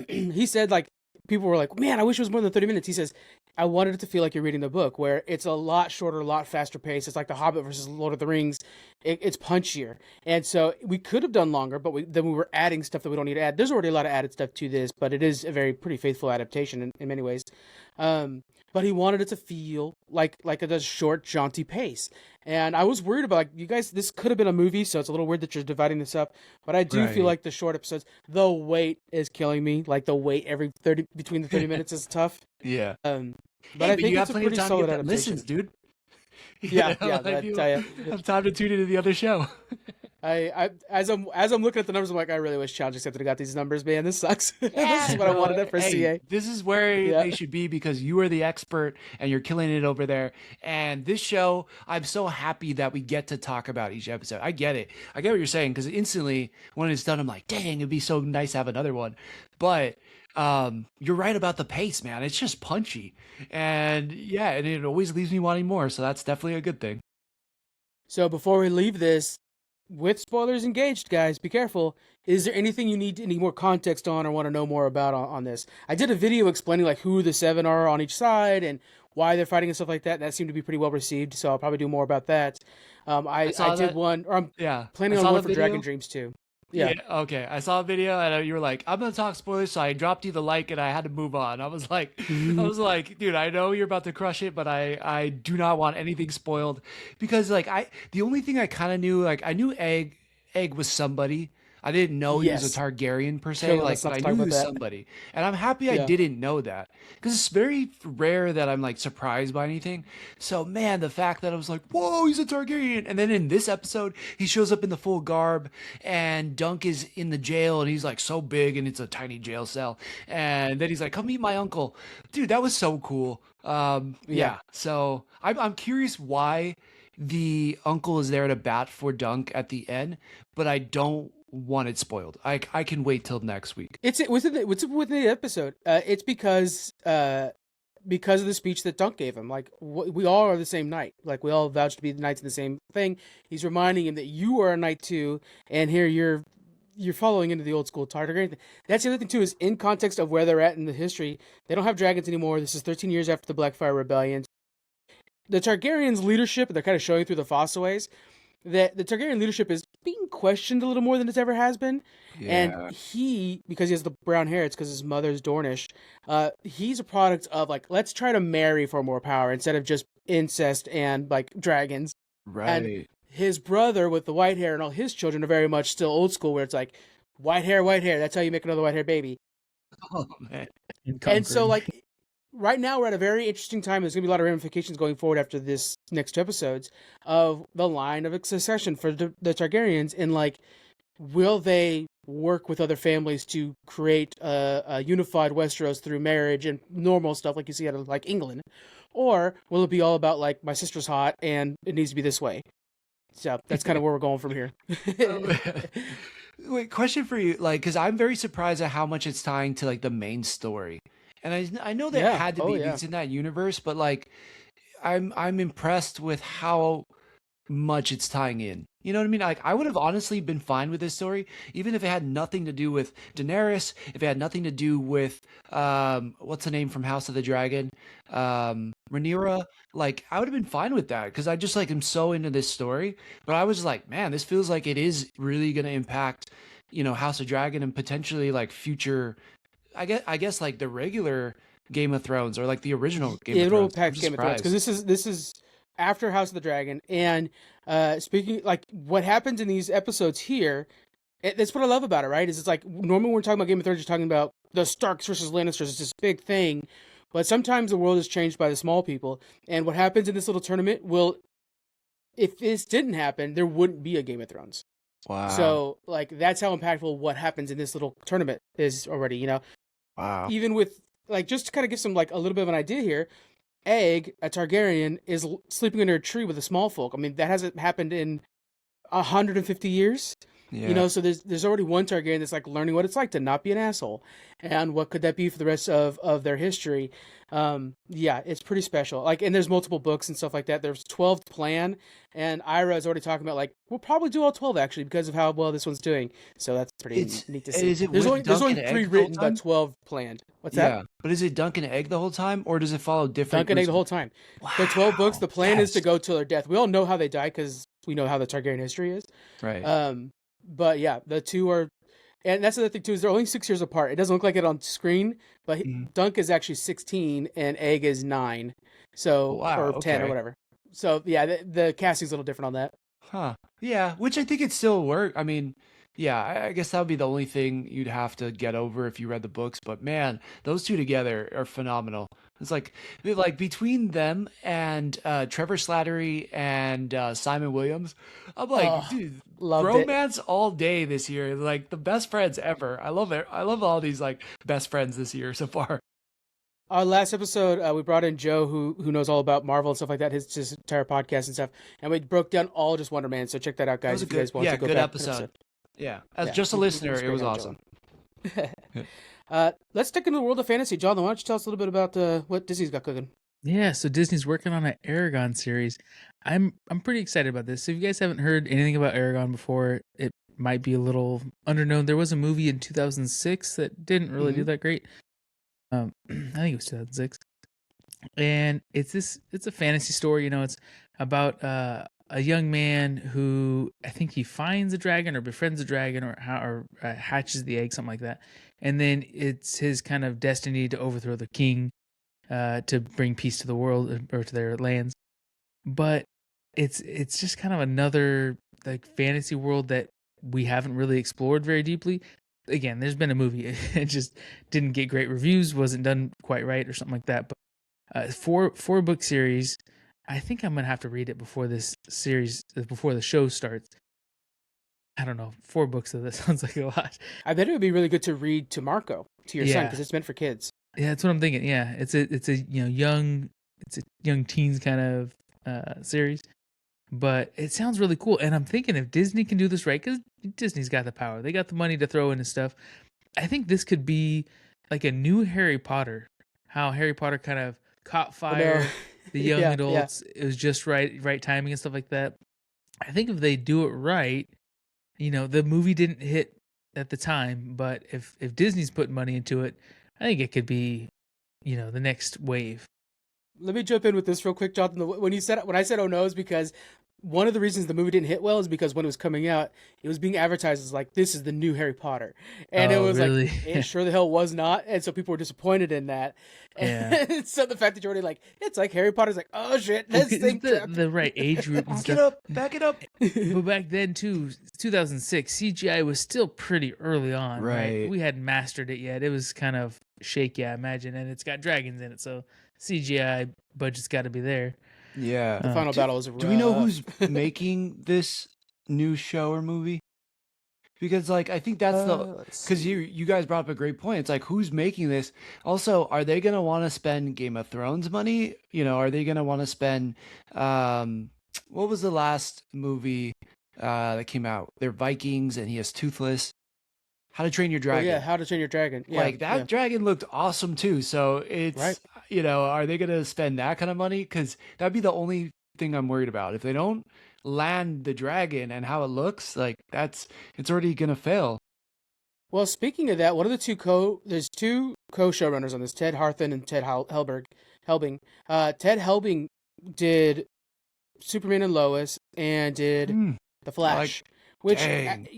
he said like, people were like, man, I wish it was more than 30 minutes. He says, I wanted it to feel like you're reading the book, where it's a lot shorter, a lot faster paced. It's like The Hobbit versus Lord of the Rings. It's punchier. And so we could have done longer, but then we were adding stuff that we don't need to add. There's already a lot of added stuff to this, but it is a pretty faithful adaptation in many ways. But he wanted it to feel like a short, jaunty pace. And I was worried about, like, you guys, this could have been a movie, so it's a little weird that you're dividing this up. But I do feel like the short episodes, the wait is killing me. Like, the wait between the 30 minutes is tough. Yeah. But I think it's a pretty solid adaptation. Listens, dude. Yeah, like I tell you, have time to tune into the other show. As I'm looking at the numbers, I'm like, I really wish Challenge Accepted got these numbers, man. This sucks. This is what I wanted for CA. This is where they should be, because you are the expert and you're killing it over there. And this show, I'm so happy that we get to talk about each episode. I get it. I get what you're saying, because instantly when it's done, I'm like, dang, it'd be so nice to have another one. But you're right about the pace, man. It's just punchy. And yeah, and it always leaves me wanting more. So that's definitely a good thing. So before we leave this, with spoilers engaged, guys, be careful. Is there anything you need any more context on or want to know more about on this? I did a video explaining like who the 7 are on each side and why they're fighting and stuff like that. And that seemed to be pretty well received, so I'll probably do more about that. I did one, or I'm planning on one for Dragon Dreams too. Yeah. Okay. I saw a video and you were like, I'm gonna talk spoilers, so I dropped you the like and I had to move on. I was like, dude, I know you're about to crush it, but I do not want anything spoiled, because like the only thing I kind of knew, like I knew Egg was somebody. I didn't know he was a Targaryen per se, but I knew he was somebody. And I'm happy I didn't know that, because it's very rare that I'm like surprised by anything. So man, the fact that I was like, whoa, he's a Targaryen. And then in this episode, he shows up in the full garb and Dunk is in the jail and he's like so big and it's a tiny jail cell. And then he's like, come meet my uncle. Dude, that was so cool. So I'm curious why the uncle is there to bat for Dunk at the end, but I don't want it spoiled. I can wait till next week. It's within the episode. It's because of the speech that Dunk gave him. Like, we all are the same knight. Like, we all vouch to be the knights in the same thing. He's reminding him that you are a knight too, and here you're following into the old school Targaryen thing. That's the other thing too, is in context of where they're at in the history. They don't have dragons anymore. This is 13 years after the Blackfire Rebellion. The Targaryens' leadership, they're kind of showing through the fossways that the Targaryen leadership is being questioned a little more than it ever has been. Yeah. And he, because he has the brown hair, it's because his mother's Dornish, he's a product of, like, let's try to marry for more power instead of just incest and, like, dragons. Right. And his brother with the white hair and all his children are very much still old school, where it's like, white hair, that's how you make another white hair baby. Oh, man. And so, like, right now we're at a very interesting time. There's going to be a lot of ramifications going forward after this next 2 episodes of the line of succession for the Targaryens. And, like, will they work with other families to create a unified Westeros through marriage and normal stuff like you see out of, like, England? Or will it be all about, like, my sister's hot and it needs to be this way? So that's kind of where we're going from here. Wait, question for you, like, because I'm very surprised at how much it's tying to, like, the main story. And I know that had to be it's in that universe, but like I'm impressed with how much it's tying in. You know what I mean? Like, I would have honestly been fine with this story, even if it had nothing to do with Daenerys, if it had nothing to do with what's the name from House of the Dragon? Rhaenyra. Like, I would have been fine with that, because I just like am so into this story. But I was like, man, this feels like it is really gonna impact, you know, House of Dragon and potentially like future, I guess like the regular Game of Thrones or like the original Game of Thrones. It'll impact Game of Thrones, because this is after House of the Dragon. And speaking, like, what happens in these episodes here, that's what I love about it, right? Is it's like, normally when we're talking about Game of Thrones, you're talking about the Starks versus Lannisters. It's this big thing. But sometimes the world is changed by the small people. And what happens in this little tournament will, if this didn't happen, there wouldn't be a Game of Thrones. Wow. So, like, that's how impactful what happens in this little tournament is already, you know? Wow. Even with, like, just to kind of give some, like, a little bit of an idea here, Egg, a Targaryen, is sleeping under a tree with the small folk. I mean, that hasn't happened in 150 years. Yeah. You know, so there's already one Targaryen that's, like, learning what it's like to not be an asshole. And what could that be for the rest of their history? Yeah, it's pretty special. Like, and there's multiple books and stuff like that. There's 12 plan, and Ira is already talking about, like, we'll probably do all 12 actually because of how well this one's doing. So that's pretty neat to see. There's only 3 written, but 12 planned. What's that? But is it Dunk and Egg the whole time, or does it follow different? Dunk and Egg the whole time. Wow. The 12 books. The plan is to go till their death. We all know how they die because we know how the Targaryen history is. Right. But yeah, the 2 are. And that's the other thing too, is they're only 6 years apart. It doesn't look like it on screen, but Dunk is actually 16 and Egg is 9. So, Wow, or 10 or okay. whatever. So yeah, the casting's a little different on that. Huh. Yeah, which I think it still work. I mean, yeah, I guess that would be the only thing you'd have to get over if you read the books. But man, those two together are phenomenal. It's like between them and Trevor Slattery and Simon Williams, I'm like, dude, romance all day this year. Like the best friends ever. I love it. I love all these like best friends this year so far. Our last episode, we brought in Joe, who knows all about Marvel and stuff like that, his entire podcast and stuff, and we broke down all just Wonder Man. So check that out, guys. If you guys want to go good back episode. Yeah, as just a listener, it was awesome. Let's stick into the world of fantasy. John, why don't you tell us a little bit about what Disney's got cooking? Yeah, so Disney's working on an Eragon series. I'm pretty excited about this. So if you guys haven't heard anything about Eragon before, it might be a little underknown. There was a movie in 2006 that didn't really do that great. I think it was 2006. And it's a fantasy story, it's about a young man who I think he finds a dragon or befriends a dragon or hatches the egg, something like that. And then it's his kind of destiny to overthrow the king, to bring peace to the world or to their lands. But it's just kind of another like fantasy world that we haven't really explored very deeply. Again, there's been a movie, it just didn't get great reviews, wasn't done quite right or something like that. But four book series. I think I'm gonna have to read it before this series, before the show starts. I don't know, 4 books of this sounds like a lot. I bet it would be really good to read to Marco, to your son, because it's meant for kids. Yeah, that's what I'm thinking. Yeah, it's a young teens kind of series, but it sounds really cool. And I'm thinking if Disney can do this right, because Disney's got the power, they got the money to throw into stuff. I think this could be like a new Harry Potter. How Harry Potter kind of caught fire, the young adults. It was just right timing and stuff like that. I think if they do it right, the movie didn't hit at the time, but if Disney's putting money into it, I think it could be, the next wave. Let me jump in with this real quick, Jonathan. When I said "oh no" is because one of the reasons the movie didn't hit well is because when it was coming out, it was being advertised as like, this is the new Harry Potter, and it was really? Like, it sure the hell was not, and so people were disappointed in that. Yeah. And so the fact that you're already like, it's like Harry Potter's like, oh shit, this thing the right age group and stuff. Back it up. But back then too, 2006, CGI was still pretty early on. Right? We hadn't mastered it yet. It was kind of shaky, I imagine, and it's got dragons in it, so CGI budget's got to be there. Yeah. The final battle is rough. Do we know who's making this new show or movie? Because like I think that's because you guys brought up a great point. It's like, who's making this? Also, are they gonna want to spend Game of Thrones money? Are they gonna want to spend what was the last movie that came out? They're Vikings and he has Toothless. How to Train Your Dragon. Oh, yeah, How to Train Your Dragon. Yeah, like that dragon looked awesome too. So it's right. Are they gonna spend that kind of money? Because that'd be the only thing I'm worried about. If they don't land the dragon and how it looks, like it's already gonna fail. Well, speaking of that, one of the there's two co-showrunners on this, Ted Harthan and Ted Helbing. Ted Helbing did Superman and Lois and did The Flash. Which,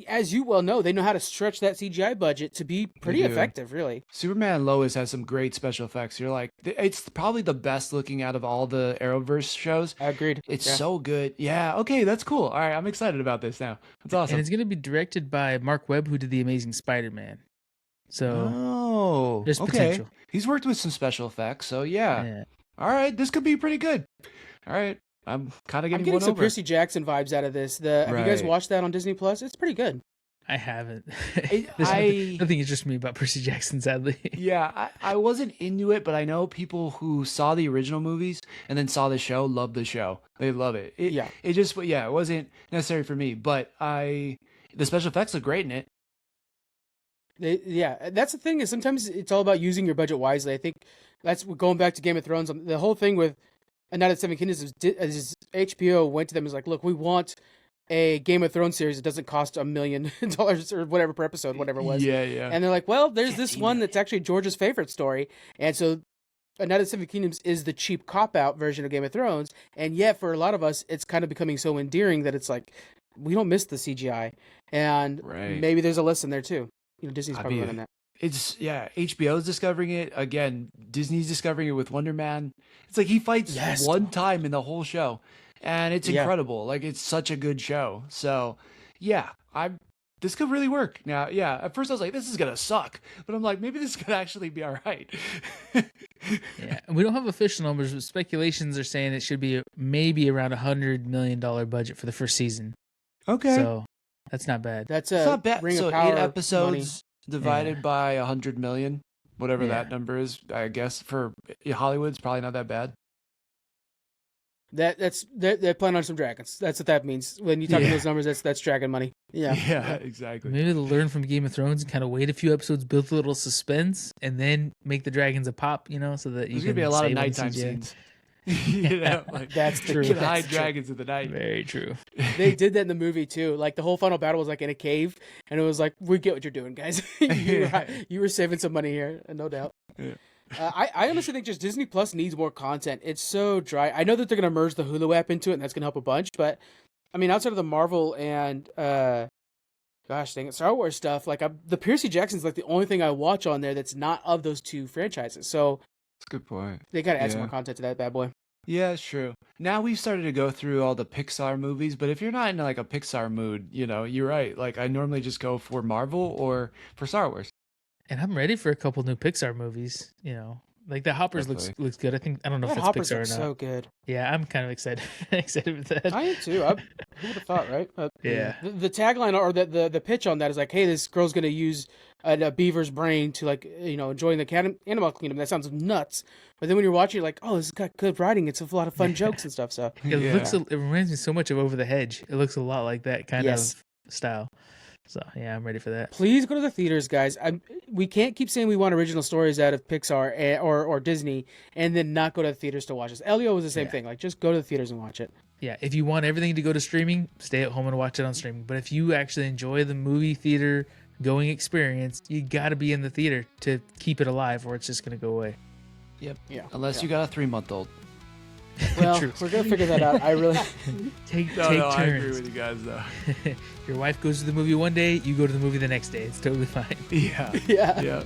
as you well know, they know how to stretch that CGI budget to be pretty effective, really. Superman and Lois has some great special effects. You're like, it's probably the best looking out of all the Arrowverse shows. I agreed. It's so good. Yeah, okay, that's cool. All right, I'm excited about this now. That's awesome. And it's going to be directed by Mark Webb, who did The Amazing Spider-Man. So, there's potential. He's worked with some special effects, so yeah. All right, this could be pretty good. All right. I'm kind of getting some Percy Jackson vibes out of this. Have you guys watched that on Disney Plus? It's pretty good. I haven't. Nothing interests me about Percy Jackson, sadly. Yeah, I wasn't into it, but I know people who saw the original movies and then saw the show love the show. They love it. It wasn't necessary for me, but the special effects look great in it. That's the thing, is sometimes it's all about using your budget wisely. I think that's going back to Game of Thrones. The whole thing with United Seven Kingdoms is HBO went to them and was like, look, we want a Game of Thrones series that doesn't cost $1 million or whatever per episode, whatever it was. Yeah. And they're like, well, there's this one that's actually George's favorite story. And so United Seven Kingdoms is the cheap cop-out version of Game of Thrones. And yet, for a lot of us, it's kind of becoming so endearing that it's like, we don't miss the CGI. And maybe there's a lesson there, too. Disney's probably running that. HBO's discovering it again. Disney's discovering it with Wonder Man. It's like he fights one time in the whole show, and it's incredible. Like it's such a good show. So this could really work. Now, at first I was like, this is gonna suck, but I'm like, maybe this could actually be all right. We don't have official numbers, but speculations are saying it should be maybe around $100 million budget for the first season. Okay, so that's not bad. That's not bad. Ring so of Power 8 episodes. Money. Divided by 100 million, whatever that number is, I guess for Hollywood, it's probably not that bad. They're playing on some dragons. That's what that means. When you talk about those numbers, that's dragon money. Yeah, exactly. Maybe they'll learn from Game of Thrones and kind of wait a few episodes, build a little suspense, and then make the dragons a pop. So that there's gonna be a lot of nighttime scenes. That's true. You can hide dragons in the night. Very true. They did that in the movie too. Like the whole final battle was like in a cave, and it was like, we get what you're doing, guys. You were saving some money here, no doubt. Yeah. I honestly think just Disney Plus needs more content. It's so dry. I know that they're gonna merge the Hulu app into it, and that's gonna help a bunch. But I mean, outside of the Marvel and Star Wars stuff, like the Percy Jackson's like the only thing I watch on there that's not of those two franchises. So that's a good point. They gotta add some more content to that bad boy. Yeah, it's true. Now we've started to go through all the Pixar movies, but if you're not in like a Pixar mood, you're right. Like I normally just go for Marvel or for Star Wars. And I'm ready for a couple new Pixar movies. Like the Hoppers looks good. I don't know if it's Hoppers Pixar or not. So good. Yeah, I'm kind of excited with that. I am too. Who would have thought, right? Yeah. The tagline or the pitch on that is like, hey, this girl's gonna use a beaver's brain to enjoying the animal kingdom. That sounds nuts. But then when you're watching, you're like, oh, this has got good writing. It's a lot of fun jokes and stuff. So it reminds me so much of Over the Hedge. It looks a lot like that kind of style. So I'm ready for that. Please go to the theaters, guys. We can't keep saying we want original stories out of Pixar or Disney and then not go to the theaters to watch this. Elio was the same thing. Like, just go to the theaters and watch it. Yeah, if you want everything to go to streaming, stay at home and watch it on streaming. But if you actually enjoy the movie theater going experience, you got to be in the theater to keep it alive, or it's just going to go away. Yep. Yeah. Unless you got a 3-month-old. Well, we're gonna figure that out. I really take turns. I agree with you guys though. Your wife goes to the movie one day, you go to the movie the next day. It's totally fine. Yeah.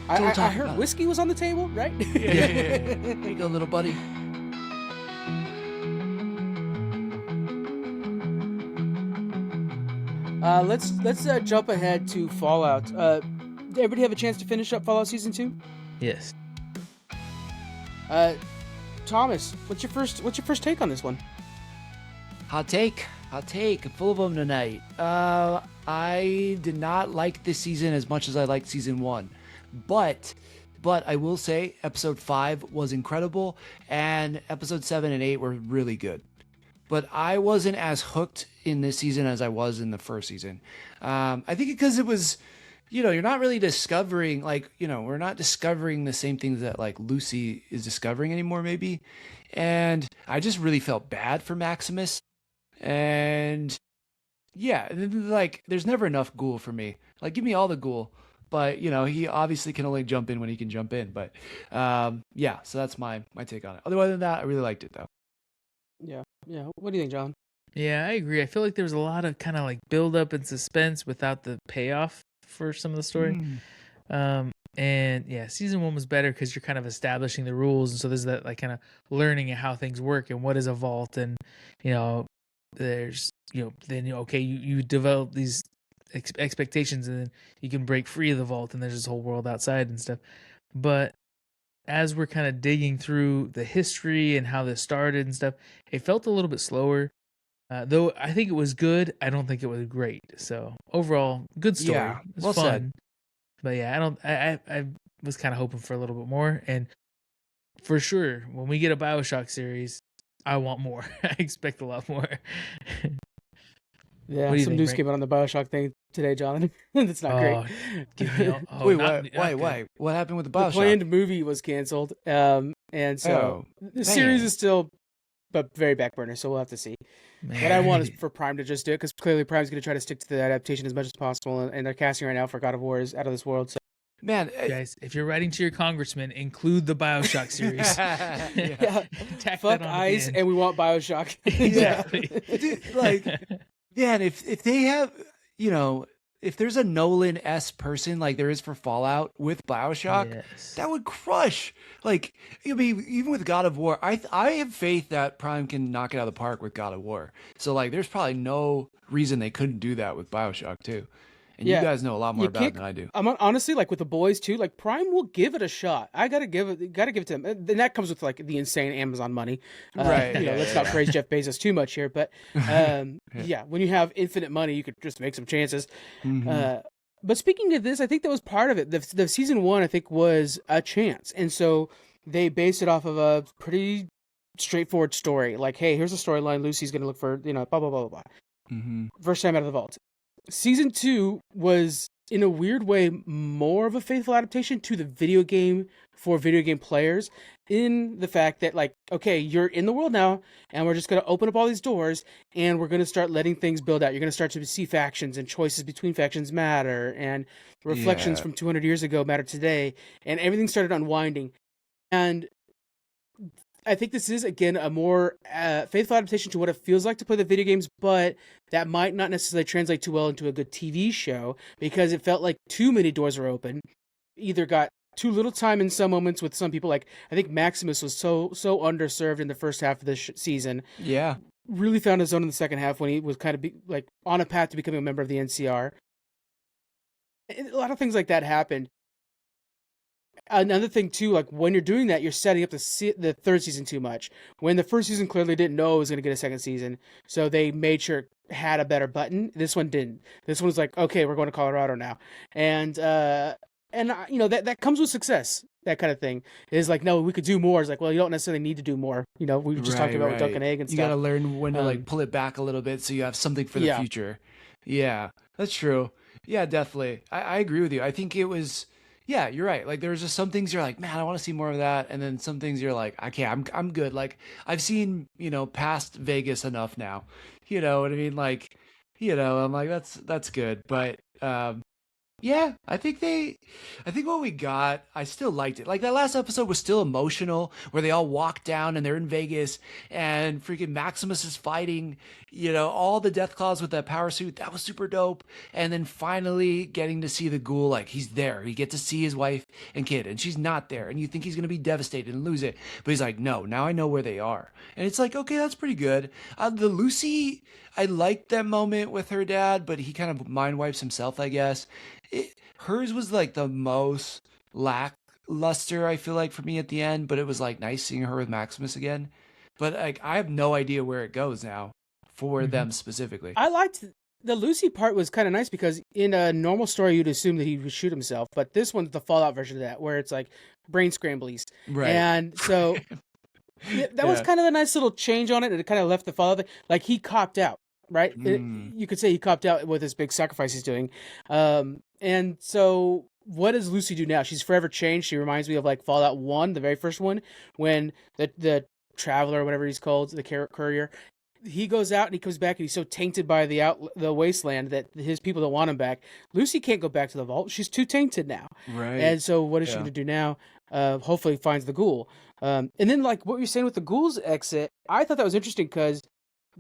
I heard whiskey was on the table, right? Yeah. Here you go, little buddy. Let's jump ahead to Fallout. Did everybody have a chance to finish up Fallout Season 2? Yes. Thomas, what's your first take on this one? Hot take. I'm full of them tonight. I did not like this season as much as I liked season 1, but I will say episode 5 was incredible, and episode 7 and 8 were really good. But I wasn't as hooked in this season as I was in the first season. I think because it was, you're not really discovering, we're not discovering the same things that, Lucy is discovering anymore, maybe. And I just really felt bad for Maximus. And, there's never enough ghoul for me. Give me all the ghoul. But, he obviously can only jump in when he can jump in. But, so that's my take on it. Otherwise than that, I really liked it, though. Yeah. What do you think, John? Yeah, I agree. I feel like there was a lot of kind of build up and suspense without the payoff for some of the story. Season 1 was better because you're kind of establishing the rules, and so there's that kind of learning of how things work and what is a vault, and there's you develop these expectations, and then you can break free of the vault, and there's this whole world outside and stuff. But as we're kind of digging through the history and how this started and stuff, it felt a little bit slower. Though I think it was good, I don't think it was great. So overall, good story. Yeah, it was well fun. Said. But I was kind of hoping for a little bit more. And for sure, when we get a BioShock series, I want more. I expect a lot more. Yeah, some news came out on the BioShock thing today, John. That's not great. Wait. What happened with the BioShock? The planned movie was canceled. And so the series is still very back burner, so we'll have to see. Man. What I want is for Prime to just do it, because clearly Prime's going to try to stick to the adaptation as much as possible, and they're casting right now for God of War is out of this world. So. Man, guys, if you're writing to your congressman, include the BioShock series. Fuck ICE, and we want BioShock. Exactly. And if they have, if there's a Nolan-esque person like there is for Fallout with BioShock, that would crush. Like, I mean, even with God of War, I have faith that Prime can knock it out of the park with God of War. So like, there's probably no reason they couldn't do that with BioShock too. And you guys know a lot more about it than I do. I'm honestly, like with the boys too, like Prime will give it a shot. I gotta give it to them. And that comes with like the insane Amazon money, right? Let's not praise Jeff Bezos too much here, but when you have infinite money, you could just make some chances. Mm-hmm. But speaking of this, I think that was part of it. The season 1, I think, was a chance, and so they based it off of a pretty straightforward story. Like, hey, here's a storyline. Lucy's gonna look for blah blah blah blah blah. Mm-hmm. First time out of the vault. Season 2 was, in a weird way, more of a faithful adaptation to the video game for video game players, in the fact that, like, okay, you're in the world now, and we're just going to open up all these doors, and we're going to start letting things build out. You're going to start to see factions, and choices between factions matter, and reflections from 200 years ago matter today, and everything started unwinding. And I think this is, again, a more faithful adaptation to what it feels like to play the video games, but that might not necessarily translate too well into a good TV show, because it felt like too many doors were open. Either got too little time in some moments with some people. Like, I think Maximus was so underserved in the first half of this season. Yeah. Really found his own in the second half when he was kind of on a path to becoming a member of the NCR. A lot of things like that happened. Another thing too, like when you're doing that, you're setting up the third season too much. When the first season clearly didn't know it was going to get a second season, so they made sure it had a better button. This one didn't. This one was like, okay, we're going to Colorado now, and that comes with success. That kind of thing is like, no, we could do more. It's like, well, you don't necessarily need to do more. We were just talking about with Duck and Egg and stuff. You got to learn when to pull it back a little bit so you have something for the future. Yeah, that's true. Yeah, definitely. I agree with you. I think it was. Yeah, you're right. Like, there's just some things you're like, man, I want to see more of that, and then some things you're like, okay, I'm good. Like, I've seen past Vegas enough now. You know what I mean? Like, I'm like, that's good. But yeah, I think what we got, I still liked it. Like, that last episode was still emotional, where they all walk down and they're in Vegas, and freaking Maximus is fighting, all the Death Claws with that power suit. That was super dope. And then finally getting to see the ghoul, like, he's there. You get to see his wife and kid, and she's not there. And you think he's going to be devastated and lose it. But he's like, no, now I know where they are. And it's like, okay, that's pretty good. The Lucy, I liked that moment with her dad, but he kind of mind wipes himself, I guess. Hers was like the most lackluster, I feel like, for me at the end, but it was like nice seeing her with Maximus again. But like, I have no idea where it goes now for them specifically. I liked the Lucy part was kind of nice, because in a normal story you'd assume that he would shoot himself, but this one's the Fallout version of that, where it's like brain scramblies, right? And so that was kind of a nice little change on it, and it kind of left the Fallout thing. Like, he copped out. Right? You could say he copped out with this big sacrifice he's doing. And so what does Lucy do now? She's forever changed. She reminds me of like Fallout 1, the very first one, when the traveler, whatever he's called, the courier, he goes out and he comes back and he's so tainted by the wasteland that his people don't want him back. Lucy can't go back to the vault. She's too tainted now. Right. And so what is she going to do now? Hopefully finds the ghoul. And then like what you're saying with the ghoul's exit, I thought that was interesting, because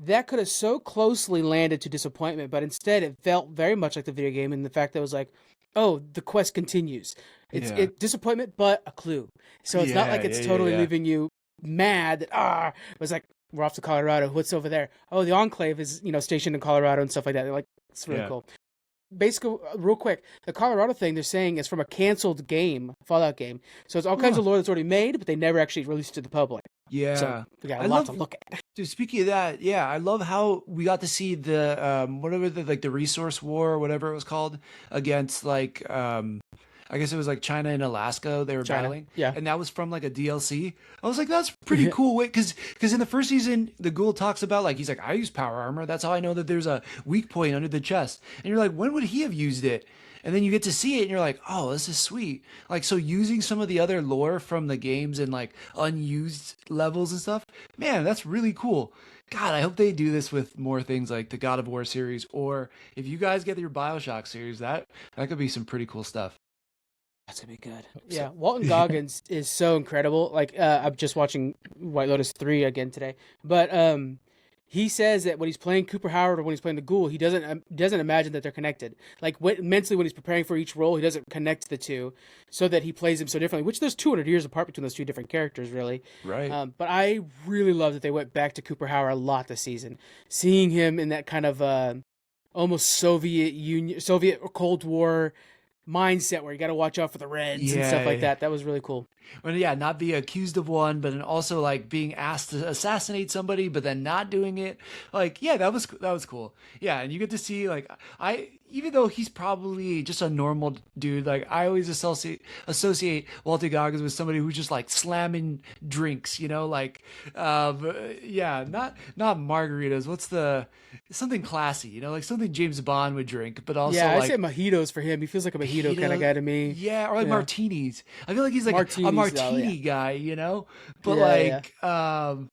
that could have so closely landed to disappointment, but instead it felt very much like the video game, in the fact that it was like, oh, the quest continues. It's disappointment, but a clue. So it's not like it's totally leaving you mad that, it was like, we're off to Colorado. What's over there? Oh, the Enclave is, stationed in Colorado and stuff like that. They're like, it's really cool. Basically, real quick, the Colorado thing they're saying is from a canceled game, Fallout game. So it's all kinds of lore that's already made, but they never actually released it to the public. Yeah. So we got a lot to look at. Dude, speaking of that, I love how we got to see the whatever the resource war or whatever it was called against like I guess it was like China and Alaska they were battling. Yeah. And that was from like a DLC. I was like, that's pretty cool. Because in the first season, the ghoul talks about like, he's like, I use power armor. That's how I know that there's a weak point under the chest. And you're like, when would he have used it? And then you get to see it and you're like, oh, this is sweet. Like, so using some of the other lore from the games and like unused levels and stuff, man, that's really cool. God, I hope they do this with more things like the God of War series, or if you guys get your BioShock series, that could be some pretty cool stuff. That's gonna be good. Yeah, Walton Goggins is so incredible. Like, I'm just watching White Lotus 3 again today, but he says that when he's playing Cooper Howard or when he's playing the Ghoul, he doesn't imagine that they're connected. Like mentally, when he's preparing for each role, he doesn't connect the two, so that he plays them so differently. Which there's 200 years apart between those two different characters, really. Right. But I really love that they went back to Cooper Howard a lot this season, seeing him in that kind of almost Soviet or Cold War mindset where you got to watch out for the Reds and stuff like that. That was really cool. Well, yeah, not be accused of one, but then also like being asked to assassinate somebody, but then not doing it. Like, yeah, that was cool. Yeah, and you get to see like even though he's probably just a normal dude, like I always associate Walter Goggins with somebody who's just like slamming drinks, like yeah, not margaritas. What's something classy, like something James Bond would drink, but also I like say mojitos for him. He feels like a mojito kind of guy to me. Yeah, or like martinis. I feel like he's like a martini guy, but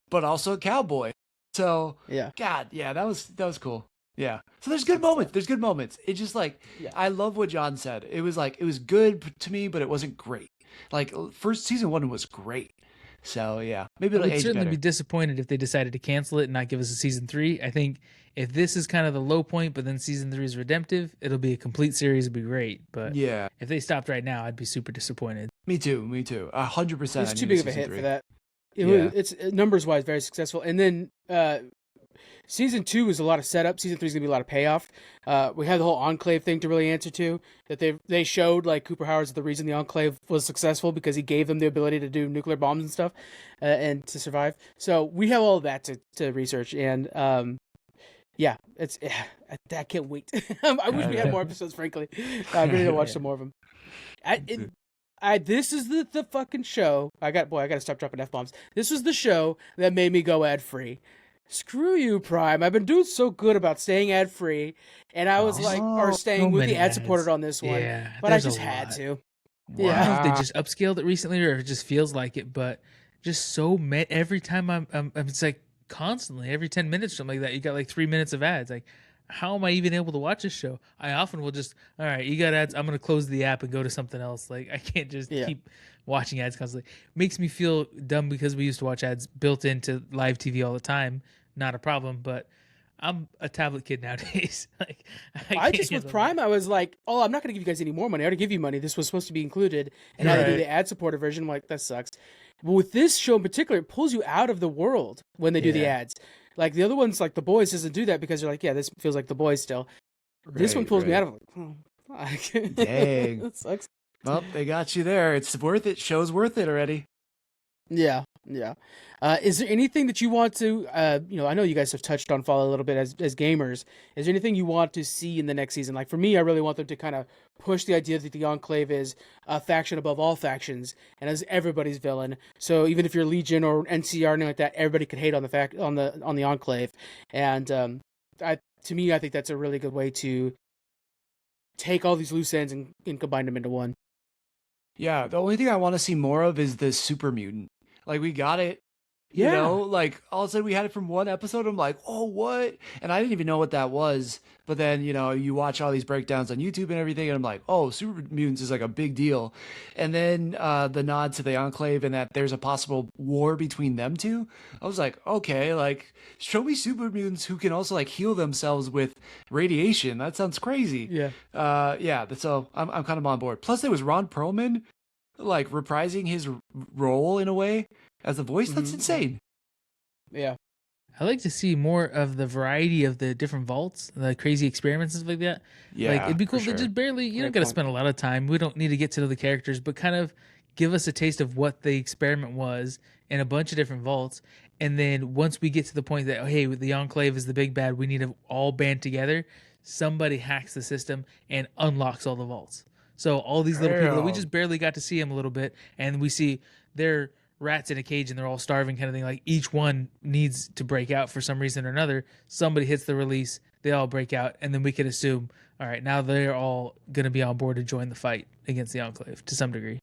but also a cowboy. So God, yeah, that was cool. Yeah. So there's good moments. There's good moments. It's just like I love what John said. It was like it was good to me, but it wasn't great. Like first season 1 was great. So yeah, maybe it'll age better. I'd certainly be disappointed if they decided to cancel it and not give us a season 3. I think if this is kind of the low point, but then season 3 is redemptive, it'll be a complete series. It'll be great. But yeah, if they stopped right now, I'd be super disappointed. Me too. 100%. It's too big of a hit for that. It's numbers wise very successful, and then season 2 is a lot of setup. Season 3 is gonna be a lot of payoff. We had the whole Enclave thing to really answer to. That they showed like Cooper Howard's the reason the Enclave was successful because he gave them the ability to do nuclear bombs and stuff, and to survive. So we have all of that to research, and I can't wait. I wish we had more episodes. Frankly, I'm ready to watch some more of them. This is the fucking show. I gotta stop dropping F-bombs. This was the show that made me go ad-free. Screw you, Prime. I've been doing so good about staying ad-free, and I was staying with the ad-supported on this one. Yeah, but I just had to. Wow. Yeah. I don't know if they just upscaled it recently or if it just feels like it, but just so every time I'm it's like constantly, every 10 minutes or something like that, you got like 3 minutes of ads. Like, how am I even able to watch this show? I often will just, all right, you got ads, I'm going to close the app and go to something else. Like, I can't just keep watching ads constantly. Makes me feel dumb because we used to watch ads built into live TV all the time. Not a problem, but I'm a tablet kid nowadays. Like, I just, with Prime, I was like, oh, I'm not going to give you guys any more money. I already give you money. This was supposed to be included. And now they do the ad-supported version. I'm like, that sucks. But with this show in particular, it pulls you out of the world when they do the ads. Like the other ones, like The Boys, doesn't do that because you're like, yeah, this feels like The Boys still. This one pulls me out of it. Oh, fuck. Dang. That sucks. Well, they got you there. It's worth it. Show's worth it already. Yeah. Is there anything that you want to, I know you guys have touched on Fall a little bit as gamers. Is there anything you want to see in the next season? Like for me, I really want them to kind of push the idea that the Enclave is a faction above all factions and as everybody's villain. So even if you're Legion or NCR or anything like that, everybody could hate on the Enclave. And to me, I think that's a really good way to take all these loose ends and combine them into one. Yeah, the only thing I want to see more of is the super mutant. Like, we got it. Like all of a sudden we had it from one episode. I'm like, oh, what? And I didn't even know what that was. But then, you watch all these breakdowns on YouTube and everything, and I'm like, oh, super mutants is like a big deal. And then the nod to the Enclave and that there's a possible war between them two. I was like, okay, like show me super mutants who can also like heal themselves with radiation. That sounds crazy. Yeah. So I'm kind of on board. Plus, there was Ron Perlman like reprising his role in a way as a voice. That's insane. Yeah. I like to see more of the variety of the different vaults, the crazy experiments and stuff like that. Yeah, like it'd be cool if they just barely, you don't got to spend a lot of time. We don't need to get to know the characters, but kind of give us a taste of what the experiment was in a bunch of different vaults. And then once we get to the point that, hey, the Enclave is the big bad, we need to all band together. Somebody hacks the system and unlocks all the vaults. So all these little people that we just barely got to see them a little bit, and we see they're rats in a cage and they're all starving kind of thing. Like each one needs to break out for some reason or another. Somebody hits the release, they all break out, and then we can assume, all right, now they're all going to be on board to join the fight against the Enclave to some degree.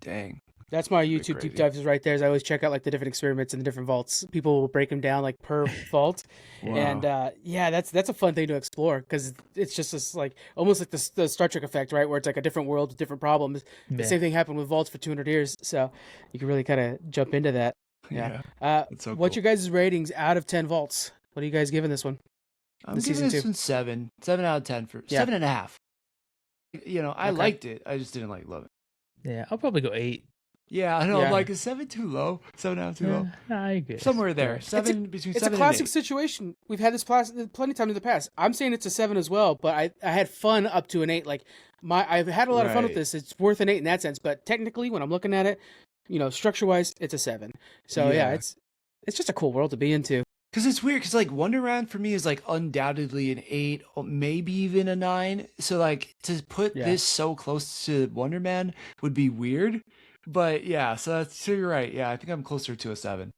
Dang. That's my YouTube deep dives right there. Is I always check out like the different experiments in the different vaults. People will break them down like per vault, and that's a fun thing to explore because it's just this like almost like the Star Trek effect, right? Where it's like a different world with different problems. Yeah. The same thing happened with vaults for 200 years, so you can really kind of jump into that. Yeah. So what's your guys' ratings out of 10 vaults? What are you guys giving this one? I'm giving this one 7 out of 10 for 7.5. I liked it. I just didn't love it. Yeah, I'll probably go 8. Yeah, I know. Yeah. I'm like, is 7 too low? 7.5 too low? I guess. Somewhere there. Between 7 and 8. It's a classic situation. We've had this plenty of times in the past. I'm saying it's a 7 as well, but I had fun up to an 8. Like I've had a lot of fun with this. It's worth an 8 in that sense. But technically, when I'm looking at it, structure wise, it's a 7. So yeah, it's just a cool world to be into. Because it's weird, because like Wonder Man for me is like undoubtedly an 8, or maybe even a 9. So like to put this so close to Wonder Man would be weird. But yeah, so you're right. Yeah, I think I'm closer to a 7.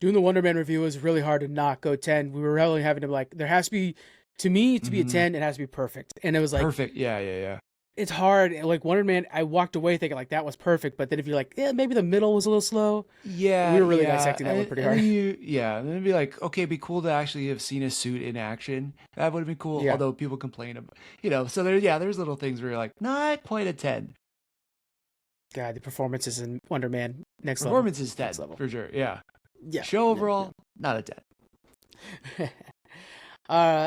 Doing the Wonder Man review was really hard to not go 10. We were really having to there has to be, to me, to be a 10, it has to be perfect. And it was like perfect. Yeah. It's hard. Like Wonder Man, I walked away thinking like that was perfect. But then if you're like, maybe the middle was a little slow. Yeah, we were really dissecting that one pretty hard. And then it'd be like, okay, it'd be cool to actually have seen a suit in action. That would have been cool. Yeah. Although people complain about, so there's little things where you're like, not quite a 10. God, the performances in Wonder Man next level. Performance is 10 for sure. Yeah. Show overall, not a 10.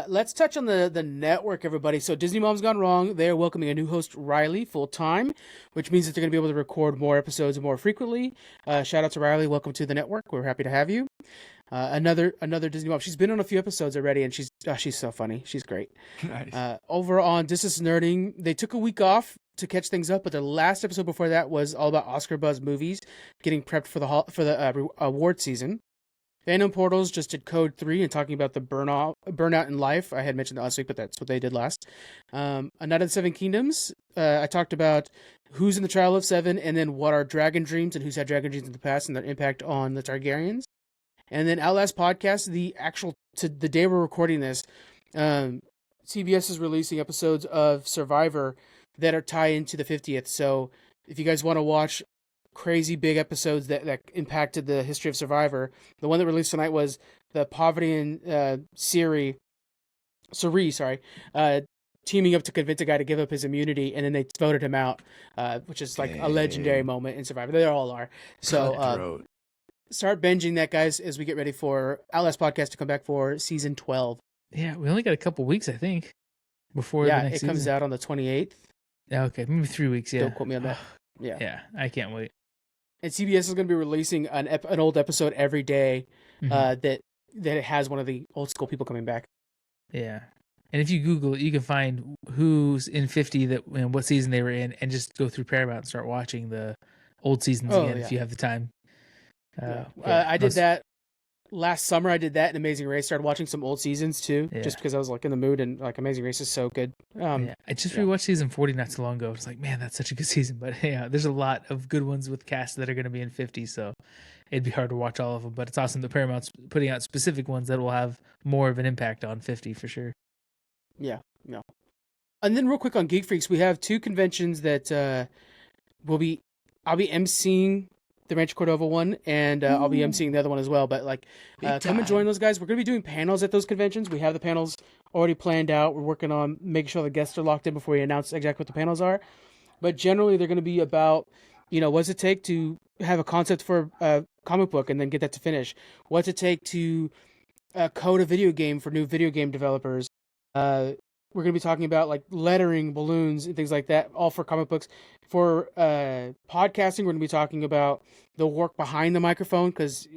Let's touch on the network, everybody. So Disney Mom's Gone Wrong. They're welcoming a new host, Riley, full time, which means that they're going to be able to record more episodes more frequently. Shout out to Riley. Welcome to the network. We're happy to have you. Another Disney Mom. She's been on a few episodes already, and she's so funny. She's great. Nice. Over on This Is Nerding, they took a week off to catch things up, but the last episode before that was all about Oscar buzz movies, getting prepped for the award season. Fandom Portals just did Code 3 and talking about the burnout in life. I had mentioned that last week, but that's what they did last. Another Seven Kingdoms. I talked about who's in the Trial of Seven, and then what are dragon dreams and who's had dragon dreams in the past and their impact on the Targaryens. And then Outlast Podcast, the day we're recording this, CBS is releasing episodes of Survivor that are tied into the 50th. So if you guys want to watch crazy big episodes that impacted the history of Survivor, the one that released tonight was the Poverty and Siri, teaming up to convince a guy to give up his immunity, and then they voted him out, which is like a legendary moment in Survivor. They all are. So start binging that, guys, as we get ready for Outlast Podcast to come back for season 12. Yeah, we only got a couple weeks, I think, before the next season. Comes out on the 28th. Yeah, okay, maybe 3 weeks. Yeah, don't quote me on that. Yeah, I can't wait. And CBS is going to be releasing an old episode every day that it has one of the old school people coming back. Yeah. And if you Google it, you can find who's in 50 and what season they were in, and just go through Paramount and start watching the old seasons again if you have the time. I did that last summer. I did that in Amazing Race. Started watching some old seasons too, just because I was like in the mood, and like Amazing Race is so good. I just rewatched season 40 not so long ago. It's like, man, that's such a good season. But yeah, there's a lot of good ones with casts that are going to be in 50, so it'd be hard to watch all of them. But it's awesome that Paramount's putting out specific ones that will have more of an impact on 50 for sure. Yeah. And then real quick on Geek Freaks, we have 2 conventions that I'll be emceeing the Rancho Cordova one, and I'll be emceeing the other one as well. But come and join those guys. We're going to be doing panels at those conventions. We have the panels already planned out. We're working on making sure the guests are locked in before we announce exactly what the panels are. But generally, they're going to be about, what's it take to have a concept for a comic book and then get that to finish? What's it take to code a video game for new video game developers? We're going to be talking about like lettering, balloons, and things like that, all for comic books. For podcasting, we're going to be talking about the work behind the microphone, because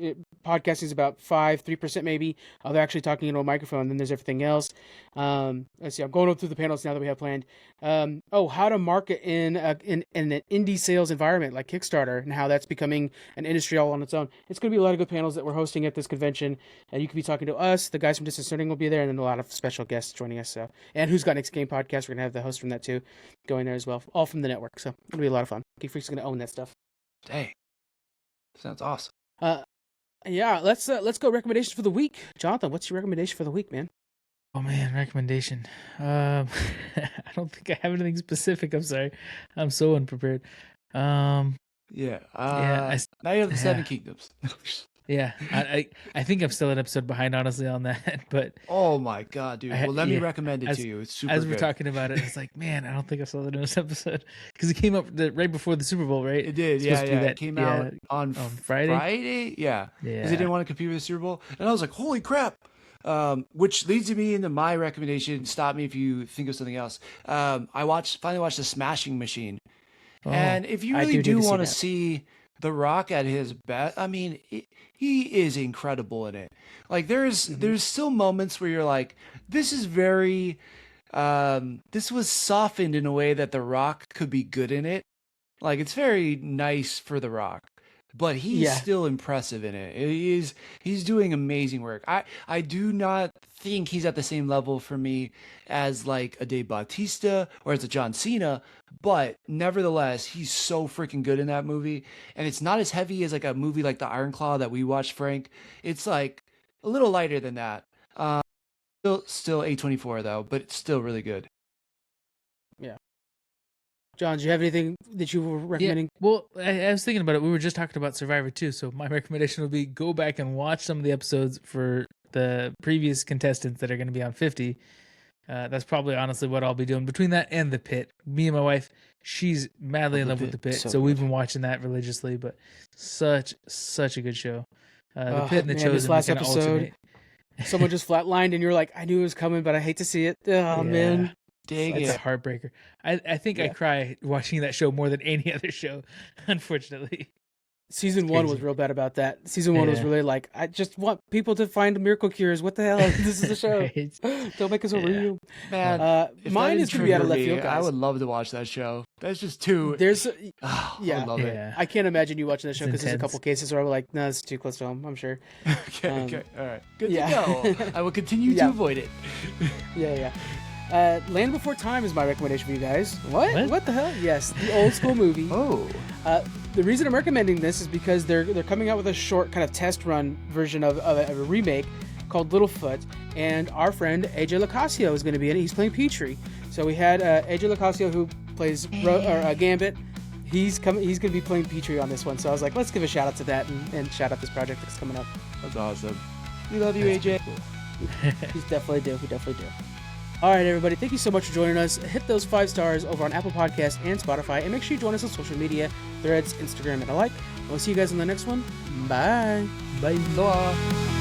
podcasting is about 3% maybe of actually talking into a microphone. Then there's everything else. Let's see, I'm going through the panels now that we have planned. How to market in an indie sales environment like Kickstarter, and how that's becoming an industry all on its own. It's going to be a lot of good panels that we're hosting at this convention, and you could be talking to us. The guys from Distance Learning will be there, and then a lot of special guests joining us. And Who's Got Next Game podcast, we're going to have the host from that too going there as well, all from the network. So it'll be a lot of fun. Geek Freaks is going to own that stuff. Dang. Sounds awesome. Let's go recommendations for the week. Jonathan, what's your recommendation for the week, man? Oh man, recommendation. I don't think I have anything specific. I'm sorry. I'm so unprepared. Now you have the Seven Kingdoms. Yeah, I think I'm still an episode behind, honestly, on that. But oh my god, dude! Well, let me recommend it to you. It's super. As we're good. talking about it, it's like, man, I don't think I saw the newest episode because it came up right before the Super Bowl, right? It did, yeah. It came out on Friday. Yeah, because they didn't want to compete with the Super Bowl, and I was like, holy crap! Which leads me into my recommendation. Stop me if you think of something else. I finally watched The Smashing Machine, and if you really do want to see The Rock at his best, I mean, he is incredible in it. Like there's still moments where you're like, this is very, this was softened in a way that The Rock could be good in it. Like it's very nice for The Rock, but he's still impressive in it. He's doing amazing work. I do not think he's at the same level for me as like a Dave Bautista or as a John Cena, but nevertheless, he's so freaking good in that movie. And it's not as heavy as like a movie like The Iron Claw that we watched, Frank. It's like a little lighter than that. Still A24 though, but it's still really good. Yeah. John, do you have anything that you were recommending? Yeah, well, I was thinking about it. We were just talking about Survivor too, so my recommendation would be go back and watch some of the episodes for the previous contestants that are going to be on 50. That's probably honestly what I'll be doing between that and The Pit. Me and my wife, she's madly in love with The Pit, so we've been watching that religiously. But such a good show. The Pit and The Chosen. This last episode, someone just flatlined, and you're like, I knew it was coming, but I hate to see it. Oh man. Dang, it's a heartbreaker. I think I cry watching that show more than any other show, unfortunately. Season 1 was real bad about that. Season 1 was really like, I just want people to find miracle cures. What the hell? This is a show. Right. Don't make us so real. Man, mine is going to be out of left field, guys. I would love to watch that show. That's just too... I love it. I can't imagine you watching that show because there's a couple cases where I'm like, no, it's too close to home, I'm sure. Okay. All right. Good to know. I will continue to avoid it. Yeah. Land Before Time is my recommendation for you guys. What the hell? Yes, the old school movie. The reason I'm recommending this is because they're coming out with a short kind of test run version of a remake called Littlefoot, and our friend AJ Locascio is going to be in it. He's playing Petrie. So we had AJ Locascio, who plays Gambit. He's going to be playing Petrie on this one. So I was like, let's give a shout out to that and shout out this project that's coming up. That's awesome. We love you, AJ. We definitely do. All right, everybody. Thank you so much for joining us. Hit those 5 stars over on Apple Podcasts and Spotify. And make sure you join us on social media, Threads, Instagram, and the like. We'll see you guys in the next one. Bye. Bye. Aloha.